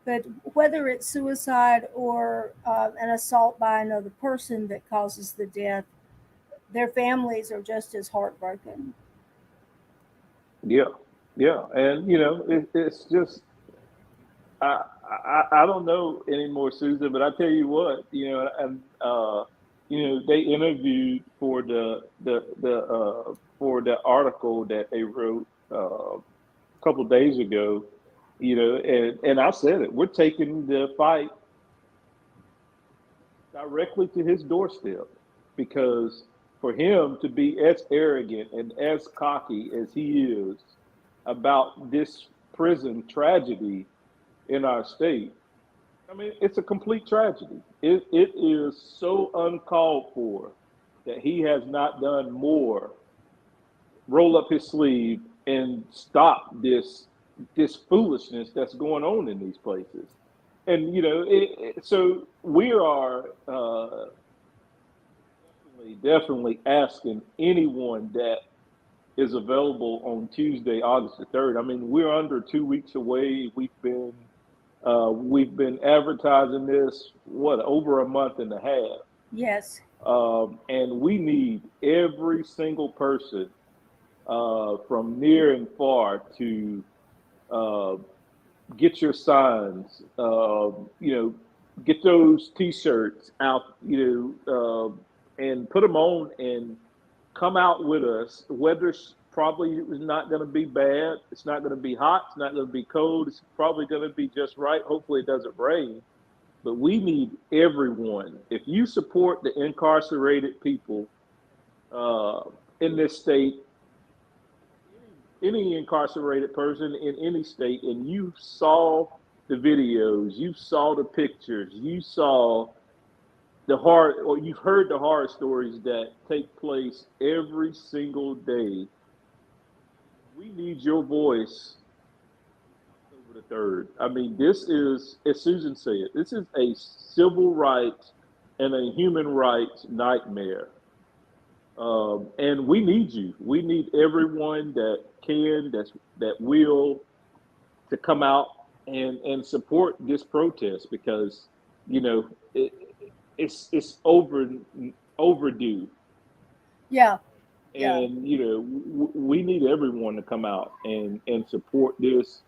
But whether it's suicide or an assault by another person that causes the death, their families are just as heartbroken. Yeah. Yeah. And it's just I don't know anymore, Susan, but I tell you what, and they interviewed for the article that they wrote a couple of days ago, and I said it. We're taking the fight directly to his doorstep, because for him to be as arrogant and as cocky as he is about this prison tragedy in our state, I mean, it's a complete tragedy. It is so uncalled for that he has not done more, roll up his sleeve and stop this foolishness that's going on in these places. And so we are definitely asking anyone that is available on Tuesday, August the 3rd. I mean, we're under 2 weeks away. We've been advertising this over a month and a half. Yes. And we need every single person from near and far to uh, get your signs, get those T-shirts out, and put them on and come out with us. Weather's probably not going to be bad. It's not going to be hot. It's not going to be cold. It's probably going to be just right. Hopefully it doesn't rain. But we need everyone. If you support the incarcerated people in this state, any incarcerated person in any state, and you saw the videos, you saw the pictures, you saw the hard, or you've heard the horror stories that take place every single day, we need your voice over the third. I mean, this is, as Susan said, this is a civil rights and a human rights nightmare. And we need you. We need everyone that can, that will, to come out and support this protest, because it's overdue. Yeah. And we need everyone to come out and support this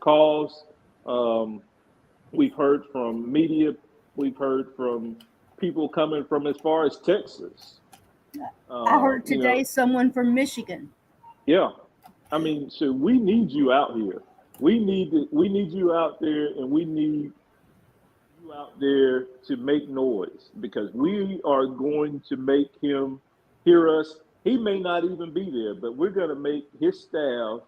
cause. We've heard from media. We've heard from people coming from as far as Texas. I heard today someone from Michigan. Yeah, I mean, so we need you out here. We need you out there, and we need you out there to make noise, because we are going to make him hear us. He may not even be there, but we're going to make his staff,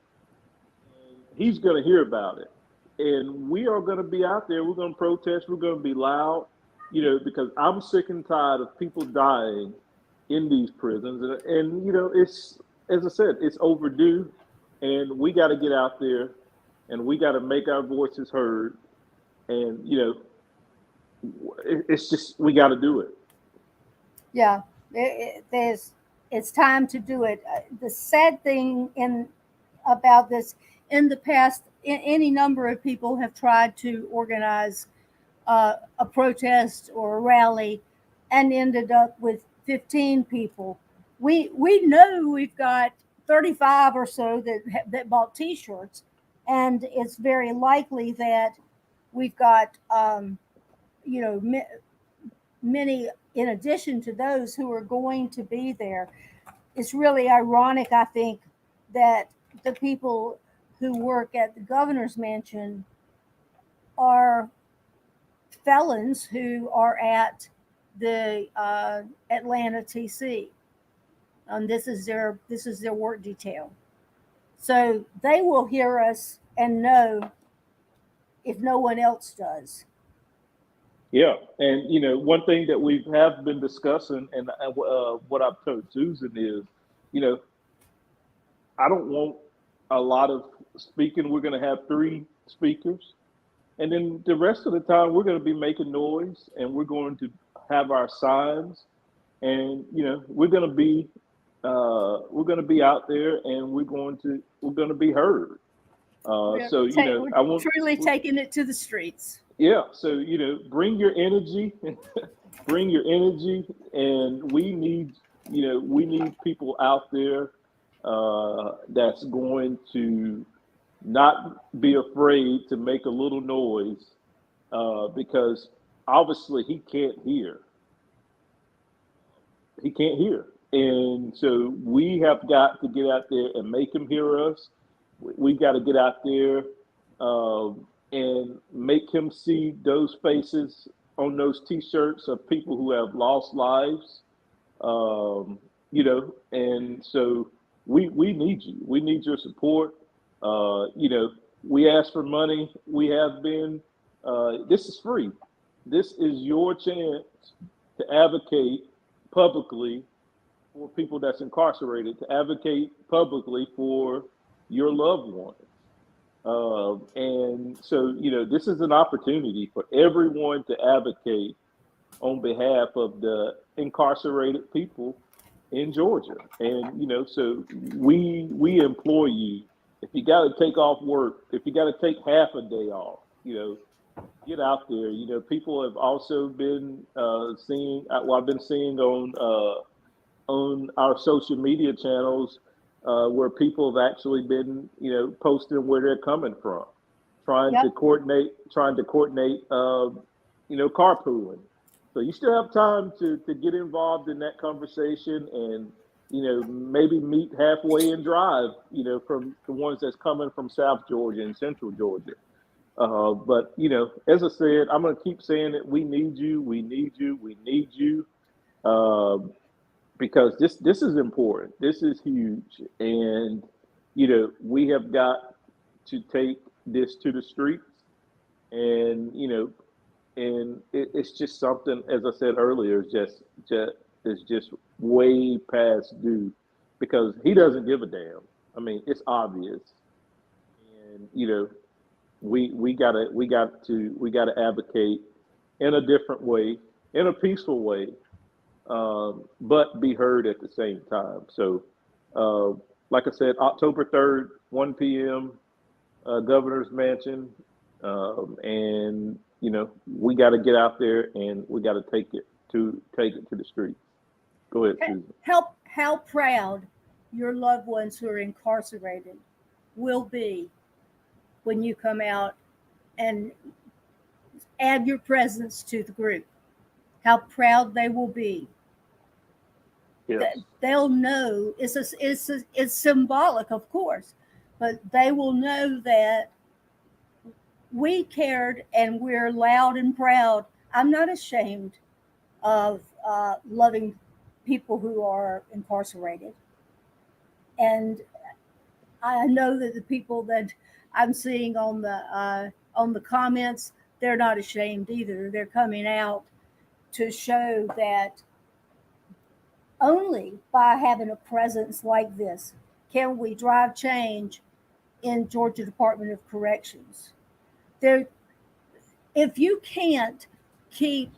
and he's going to hear about it. And we are going to be out there. We're going to protest. We're going to be loud, because I'm sick and tired of people dying in these prisons. And it's, as I said, it's overdue, and we got to get out there, and we got to make our voices heard. And, it's just, we got to do it. Yeah, it's time to do it. The sad thing about this, in the past, any number of people have tried to organize a protest or a rally and ended up with 15 people. We know we've got 35 or so that bought T-shirts, and it's very likely that we've got many in addition to those who are going to be there. It's really ironic, I think, that the people who work at the governor's mansion are felons who are at the Atlanta TC. This is their work detail. So they will hear us and know if no one else does. Yeah, and one thing that we have been discussing, and what I've told Susan is, I don't want a lot of speaking. We're going to have 3 speakers, and then the rest of the time we're going to be making noise, and we're going to have our signs, and we're going to be out there, and we're going to be heard. I want truly taking it to the streets. Yeah, so bring your energy, and we need people out there that's going to not be afraid to make a little noise, because obviously he can't hear. He can't hear, and so we have got to get out there and make him hear us. We got to get out there and make him see those faces on those T-shirts of people who have lost lives, and so we need you. We need your support. We ask for money. We have been, this is free. This is your chance to advocate publicly for people that's incarcerated, to advocate publicly for your loved ones. And so, this is an opportunity for everyone to advocate on behalf of the incarcerated people in Georgia. And, so we implore you, if you got to take off work, if you got to take half a day off, get out there. People have also been seeing. Well, I've been seeing on our social media channels where people have actually been, posting where they're coming from, trying Yep. to coordinate, carpooling. So you still have time to get involved in that conversation and, maybe meet halfway and drive, from the ones that's coming from South Georgia and Central Georgia. But, as I said, I'm going to keep saying it. We need you. We need you. We need you. Because this is important. This is huge, and we have got to take this to the streets, and it's just something. As I said earlier, is just way past due, because he doesn't give a damn. I mean, it's obvious, and we gotta advocate in a different way, in a peaceful way, but be heard at the same time. So, like I said, October 3rd, 1 p.m., Governor's Mansion, and we got to get out there and we got to take it to the streets. Go ahead, Susan. How proud your loved ones who are incarcerated will be when you come out and add your presence to the group. How proud they will be. Yes. They'll know it's symbolic, of course, but they will know that we cared and we're loud and proud. I'm not ashamed of loving people who are incarcerated, and I know that the people that I'm seeing on the comments, they're not ashamed either. They're coming out to show that only by having a presence like this can we drive change in Georgia Department of Corrections. If you can't keep,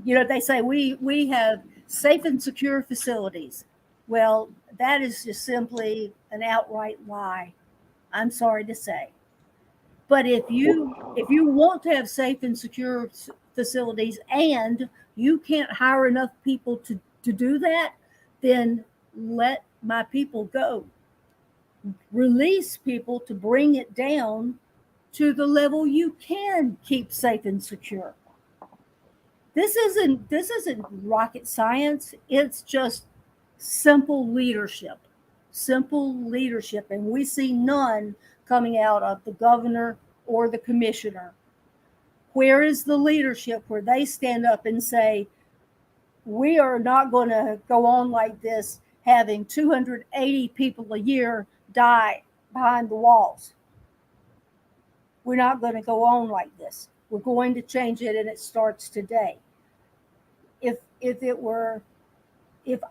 they say we have safe and secure facilities. Well, that is just simply an outright lie. I'm sorry to say. But if you want to have safe and secure facilities and you can't hire enough people to do that, then let my people go. Release people to bring it down to the level you can keep safe and secure. This isn't rocket science. It's just simple leadership. And we see none coming out of the governor or the commissioner. Where is the leadership where they stand up and say, we are not going to go on like this, having 280 people a year die behind the walls. We're not going to go on like this. We're going to change it, and it starts today. If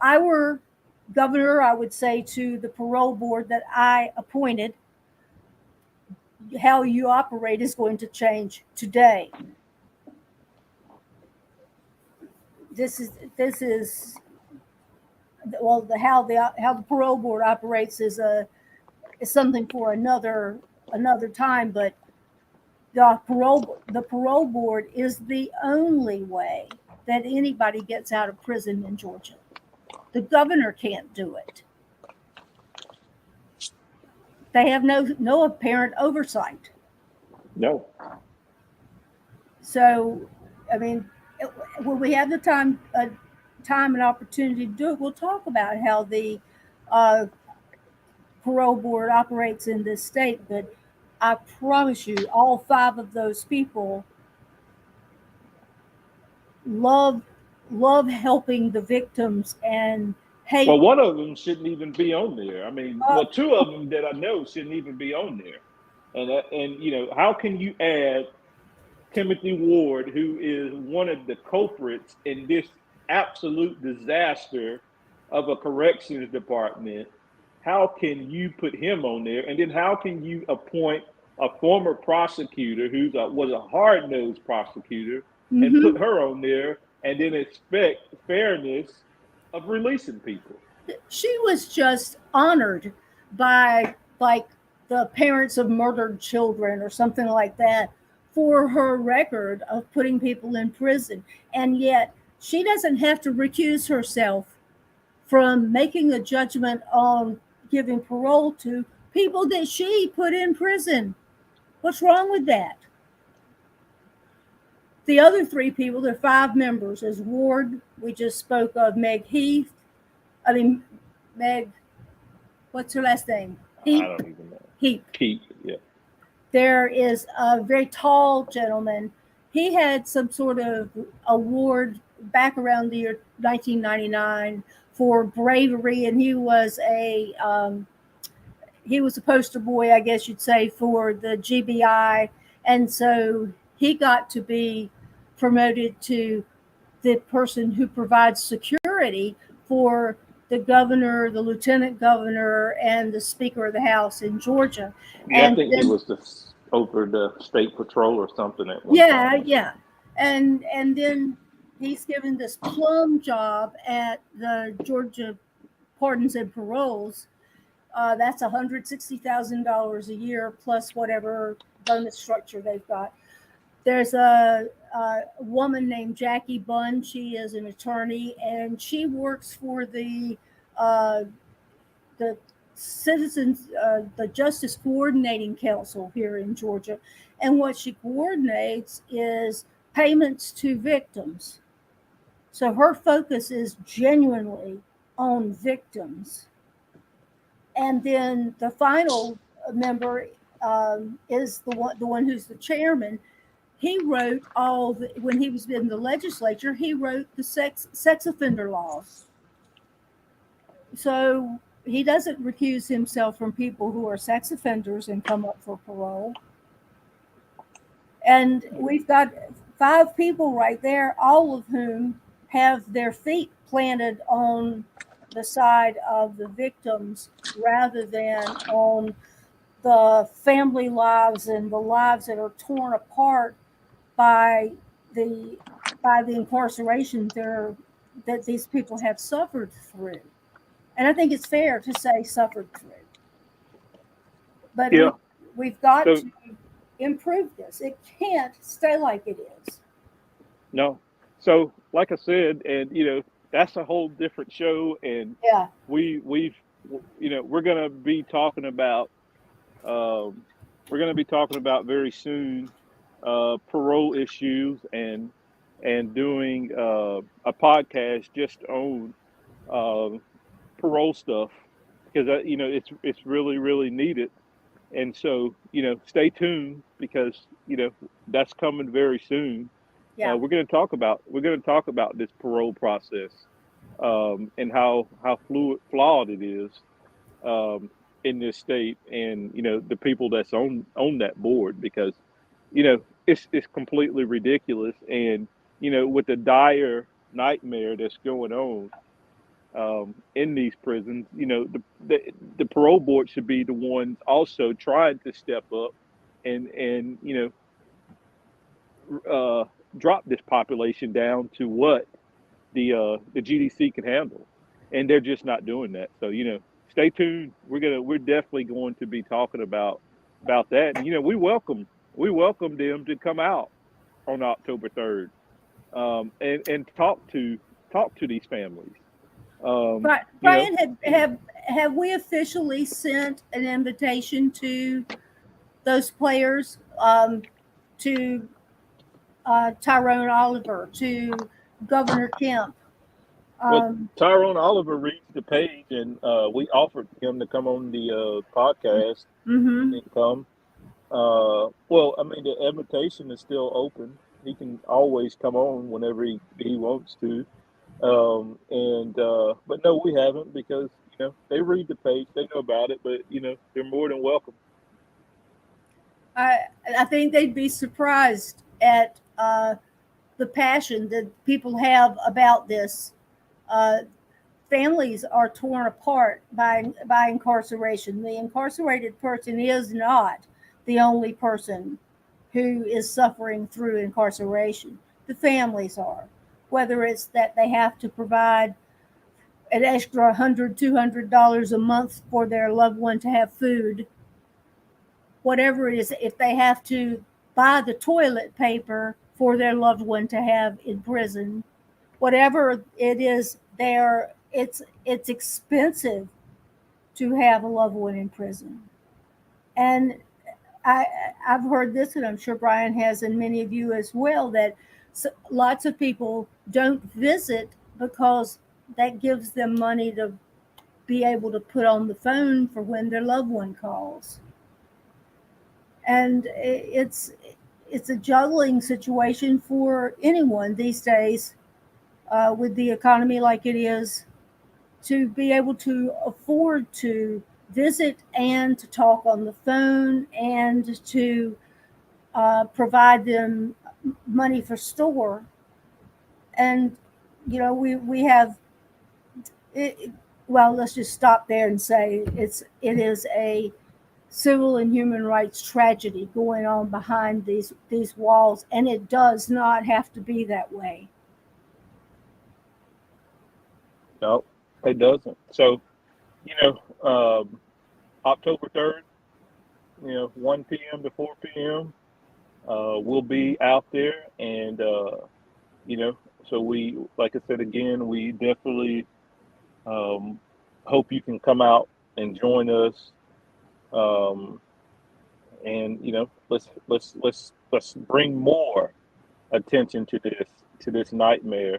I were governor, I would say to the parole board that I appointed, how you operate is going to change today. This is how the parole board operates is something for another time, but the parole board is the only way that anybody gets out of prison in Georgia. The governor can't do it. They have no apparent oversight. No. So, I mean, when we have the time and opportunity to do it, we'll talk about how the parole board operates in this state. But I promise you, all 5 of those people love helping the victims and hate. Well, one of them shouldn't even be on there. I mean, 2 of them that I know shouldn't even be on there. And how can you add Timothy Ward, who is one of the culprits in this absolute disaster of a corrections department? How can you put him on there? And then how can you appoint a former prosecutor was a hard-nosed prosecutor and put her on there and then expect fairness of releasing people? She was just honored by the parents of murdered children or something like that for her record of putting people in prison. And yet she doesn't have to recuse herself from making a judgment on giving parole to people that she put in prison. What's wrong with that? The other three people, there are 5 members, is Ward, we just spoke of, Meg, what's her last name? I don't even know. Heap, yeah. There is a very tall gentleman. He had some sort of award back around the year 1999 for bravery, and he was a poster boy, I guess you'd say, for the GBI, and so he got to be promoted to the person who provides security for the governor, the lieutenant governor, and the speaker of the House in Georgia. Yeah, and I think he was over the state patrol or something at one time. Yeah. And then he's given this plum job at the Georgia Pardons and Paroles. That's $160,000 a year plus whatever bonus structure they've got. There's a woman named Jackie Bunn. She is an attorney, and she works for the Citizens, the Justice Coordinating Council here in Georgia. And what she coordinates is payments to victims. So her focus is genuinely on victims. And then the final member is the one who's the chairman. He wrote when he was in the legislature, he wrote the sex offender laws. So he doesn't recuse himself from people who are sex offenders and come up for parole. And we've got 5 people right there, all of whom have their feet planted on the side of the victims rather than on the family lives and the lives that are torn apart by the incarceration that these people have suffered through. And I think it's fair to say suffered through. But yeah. we've got to improve this. It can't stay like it is. No. So, like I said, and that's a whole different show. And we've we're going to be talking about very soon parole issues and doing a podcast just on parole stuff, because it's really, really needed. And so stay tuned, because that's coming very soon. We're going to talk about this parole process and how flawed it is in this state, and the people that's on that board, because it's completely ridiculous. And with the dire nightmare that's going on in these prisons, the parole board should be the ones also trying to step up and drop this population down to what the GDC can handle, and they're just not doing that. So stay tuned. We're definitely going to be talking about that. And we welcome them to come out on October 3rd and talk to these families. Brian, have we officially sent an invitation to those players, to Tyrone Oliver, to Governor Kemp? Tyrone Oliver reads the page, and we offered him to come on the podcast. Mm-hmm. And come. The invitation is still open. He can always come on whenever he wants to. But no, we haven't, because they read the page, they know about it, but they're more than welcome. I think they'd be surprised at the passion that people have about this. Families are torn apart by incarceration. The incarcerated person is not the only person who is suffering through incarceration. The families are. Whether it's that they have to provide an extra $100, $200 a month for their loved one to have food, whatever it is, if they have to buy the toilet paper for their loved one to have in prison. Whatever it is, it's expensive to have a loved one in prison. And I've heard this, and I'm sure Brian has, and many of you as well, that lots of people don't visit because that gives them money to be able to put on the phone for when their loved one calls. And it's a juggling situation for anyone these days, with the economy like it is, to be able to afford to visit and to talk on the phone and to provide them money for store. And we have it, well, let's just stop there and say it is a civil and human rights tragedy going on behind these walls, and it does not have to be that way. No, it doesn't. So, October 3rd, 1 p.m. to 4 p.m., we'll be out there. And, so we, like I said, again, we definitely hope you can come out and join us. And, let's bring more attention to this nightmare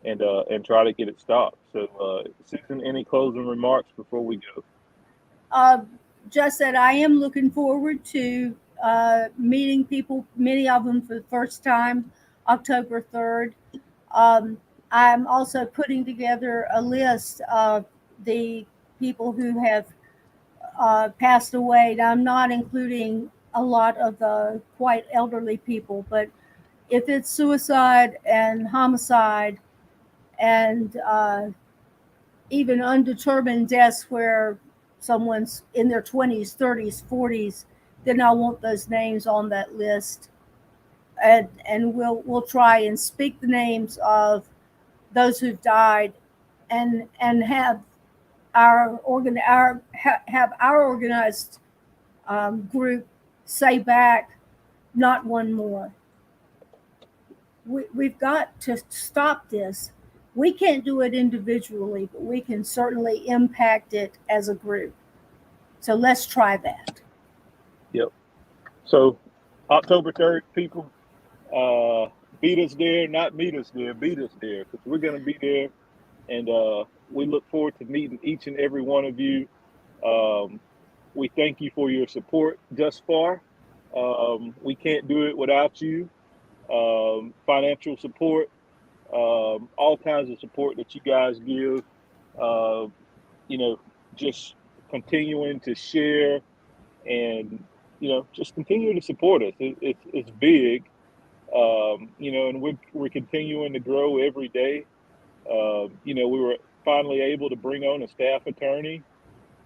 and try to get it stopped. So, Susan, any closing remarks before we go? Just that I am looking forward to meeting people, many of them for the first time, October 3rd. I'm also putting together a list of the people who have passed away. Now, I'm not including a lot of the quite elderly people, but if it's suicide and homicide and even undetermined deaths where someone's in their 20s, 30s, 40s, then I want those names on that list. And we'll try and speak the names of those who've died and have our organized group say back, not one more. We've got to stop this. We can't do it individually, but we can certainly impact it as a group. So let's try that. Yep. So October 3rd, people, beat us there, not meet us there, beat us there, because we're going to be there. And we look forward to meeting each and every one of you. We thank you for your support thus far. We can't do it without you. Financial support, all kinds of support that you guys give, just continuing to share and, just continue to support us. It's big, and we're continuing to grow every day. We were finally able to bring on a staff attorney,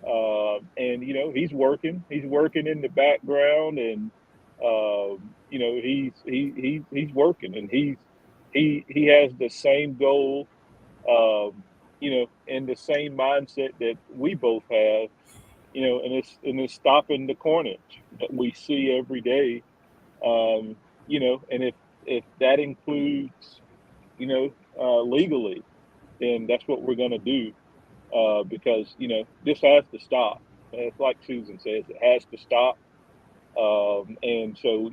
and he's working in the background, and he's working, and he has the same goal, and the same mindset that we both have, and it's stopping the carnage that we see every day, and if that includes, legally, then that's what we're going to do, because this has to stop. It's like Susan says, it has to stop. And so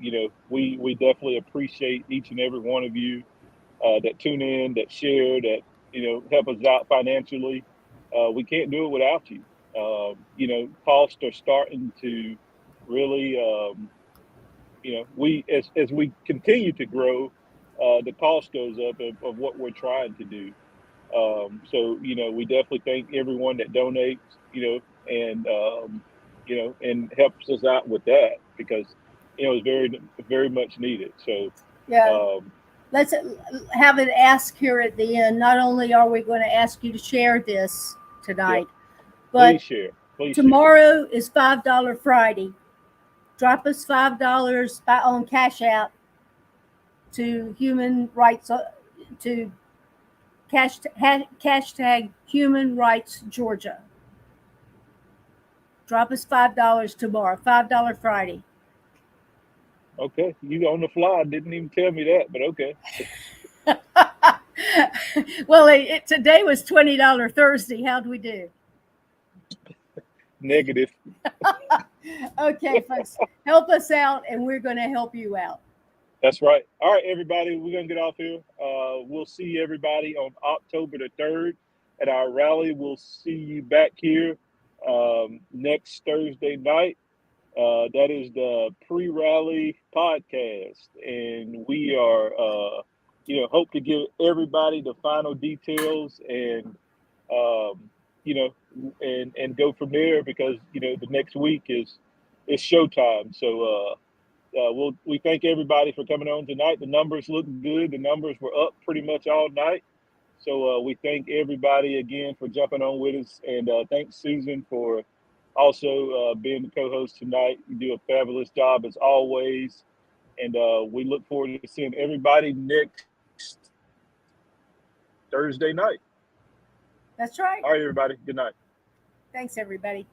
we definitely appreciate each and every one of you that tune in, that share, that help us out financially. We can't do it without you. Costs are starting to really, we as we continue to grow, the cost goes up of what we're trying to do. So we definitely thank everyone that donates, and and helps us out with that, because it's very, very much needed. So yeah, let's have an ask here at the end. Not only are we going to ask you to share this tonight, but please share. Tomorrow is $5 Friday. Drop us $5 on Cash App to Human Rights, to hashtag Human Rights Georgia. Drop us $5 tomorrow, $5 Friday. Okay, you on the fly didn't even tell me that, but okay. Well, today was $20 Thursday. How'd we do? Negative. Okay, folks, help us out, and we're going to help you out. That's right. All right, everybody, we're gonna get off here. We'll see everybody on October the 3rd at our rally. We'll see you back here next Thursday night. That is the pre-rally podcast, and we are, hope to give everybody the final details and, and go from there because the next week is showtime. So we thank everybody for coming on tonight. The numbers look good. The numbers were up pretty much all night. So we thank everybody again for jumping on with us, and thanks Susan for also being the co-host tonight. You do a fabulous job as always, and we look forward to seeing everybody next Thursday night. That's right. All right, everybody. Good night. Thanks, everybody.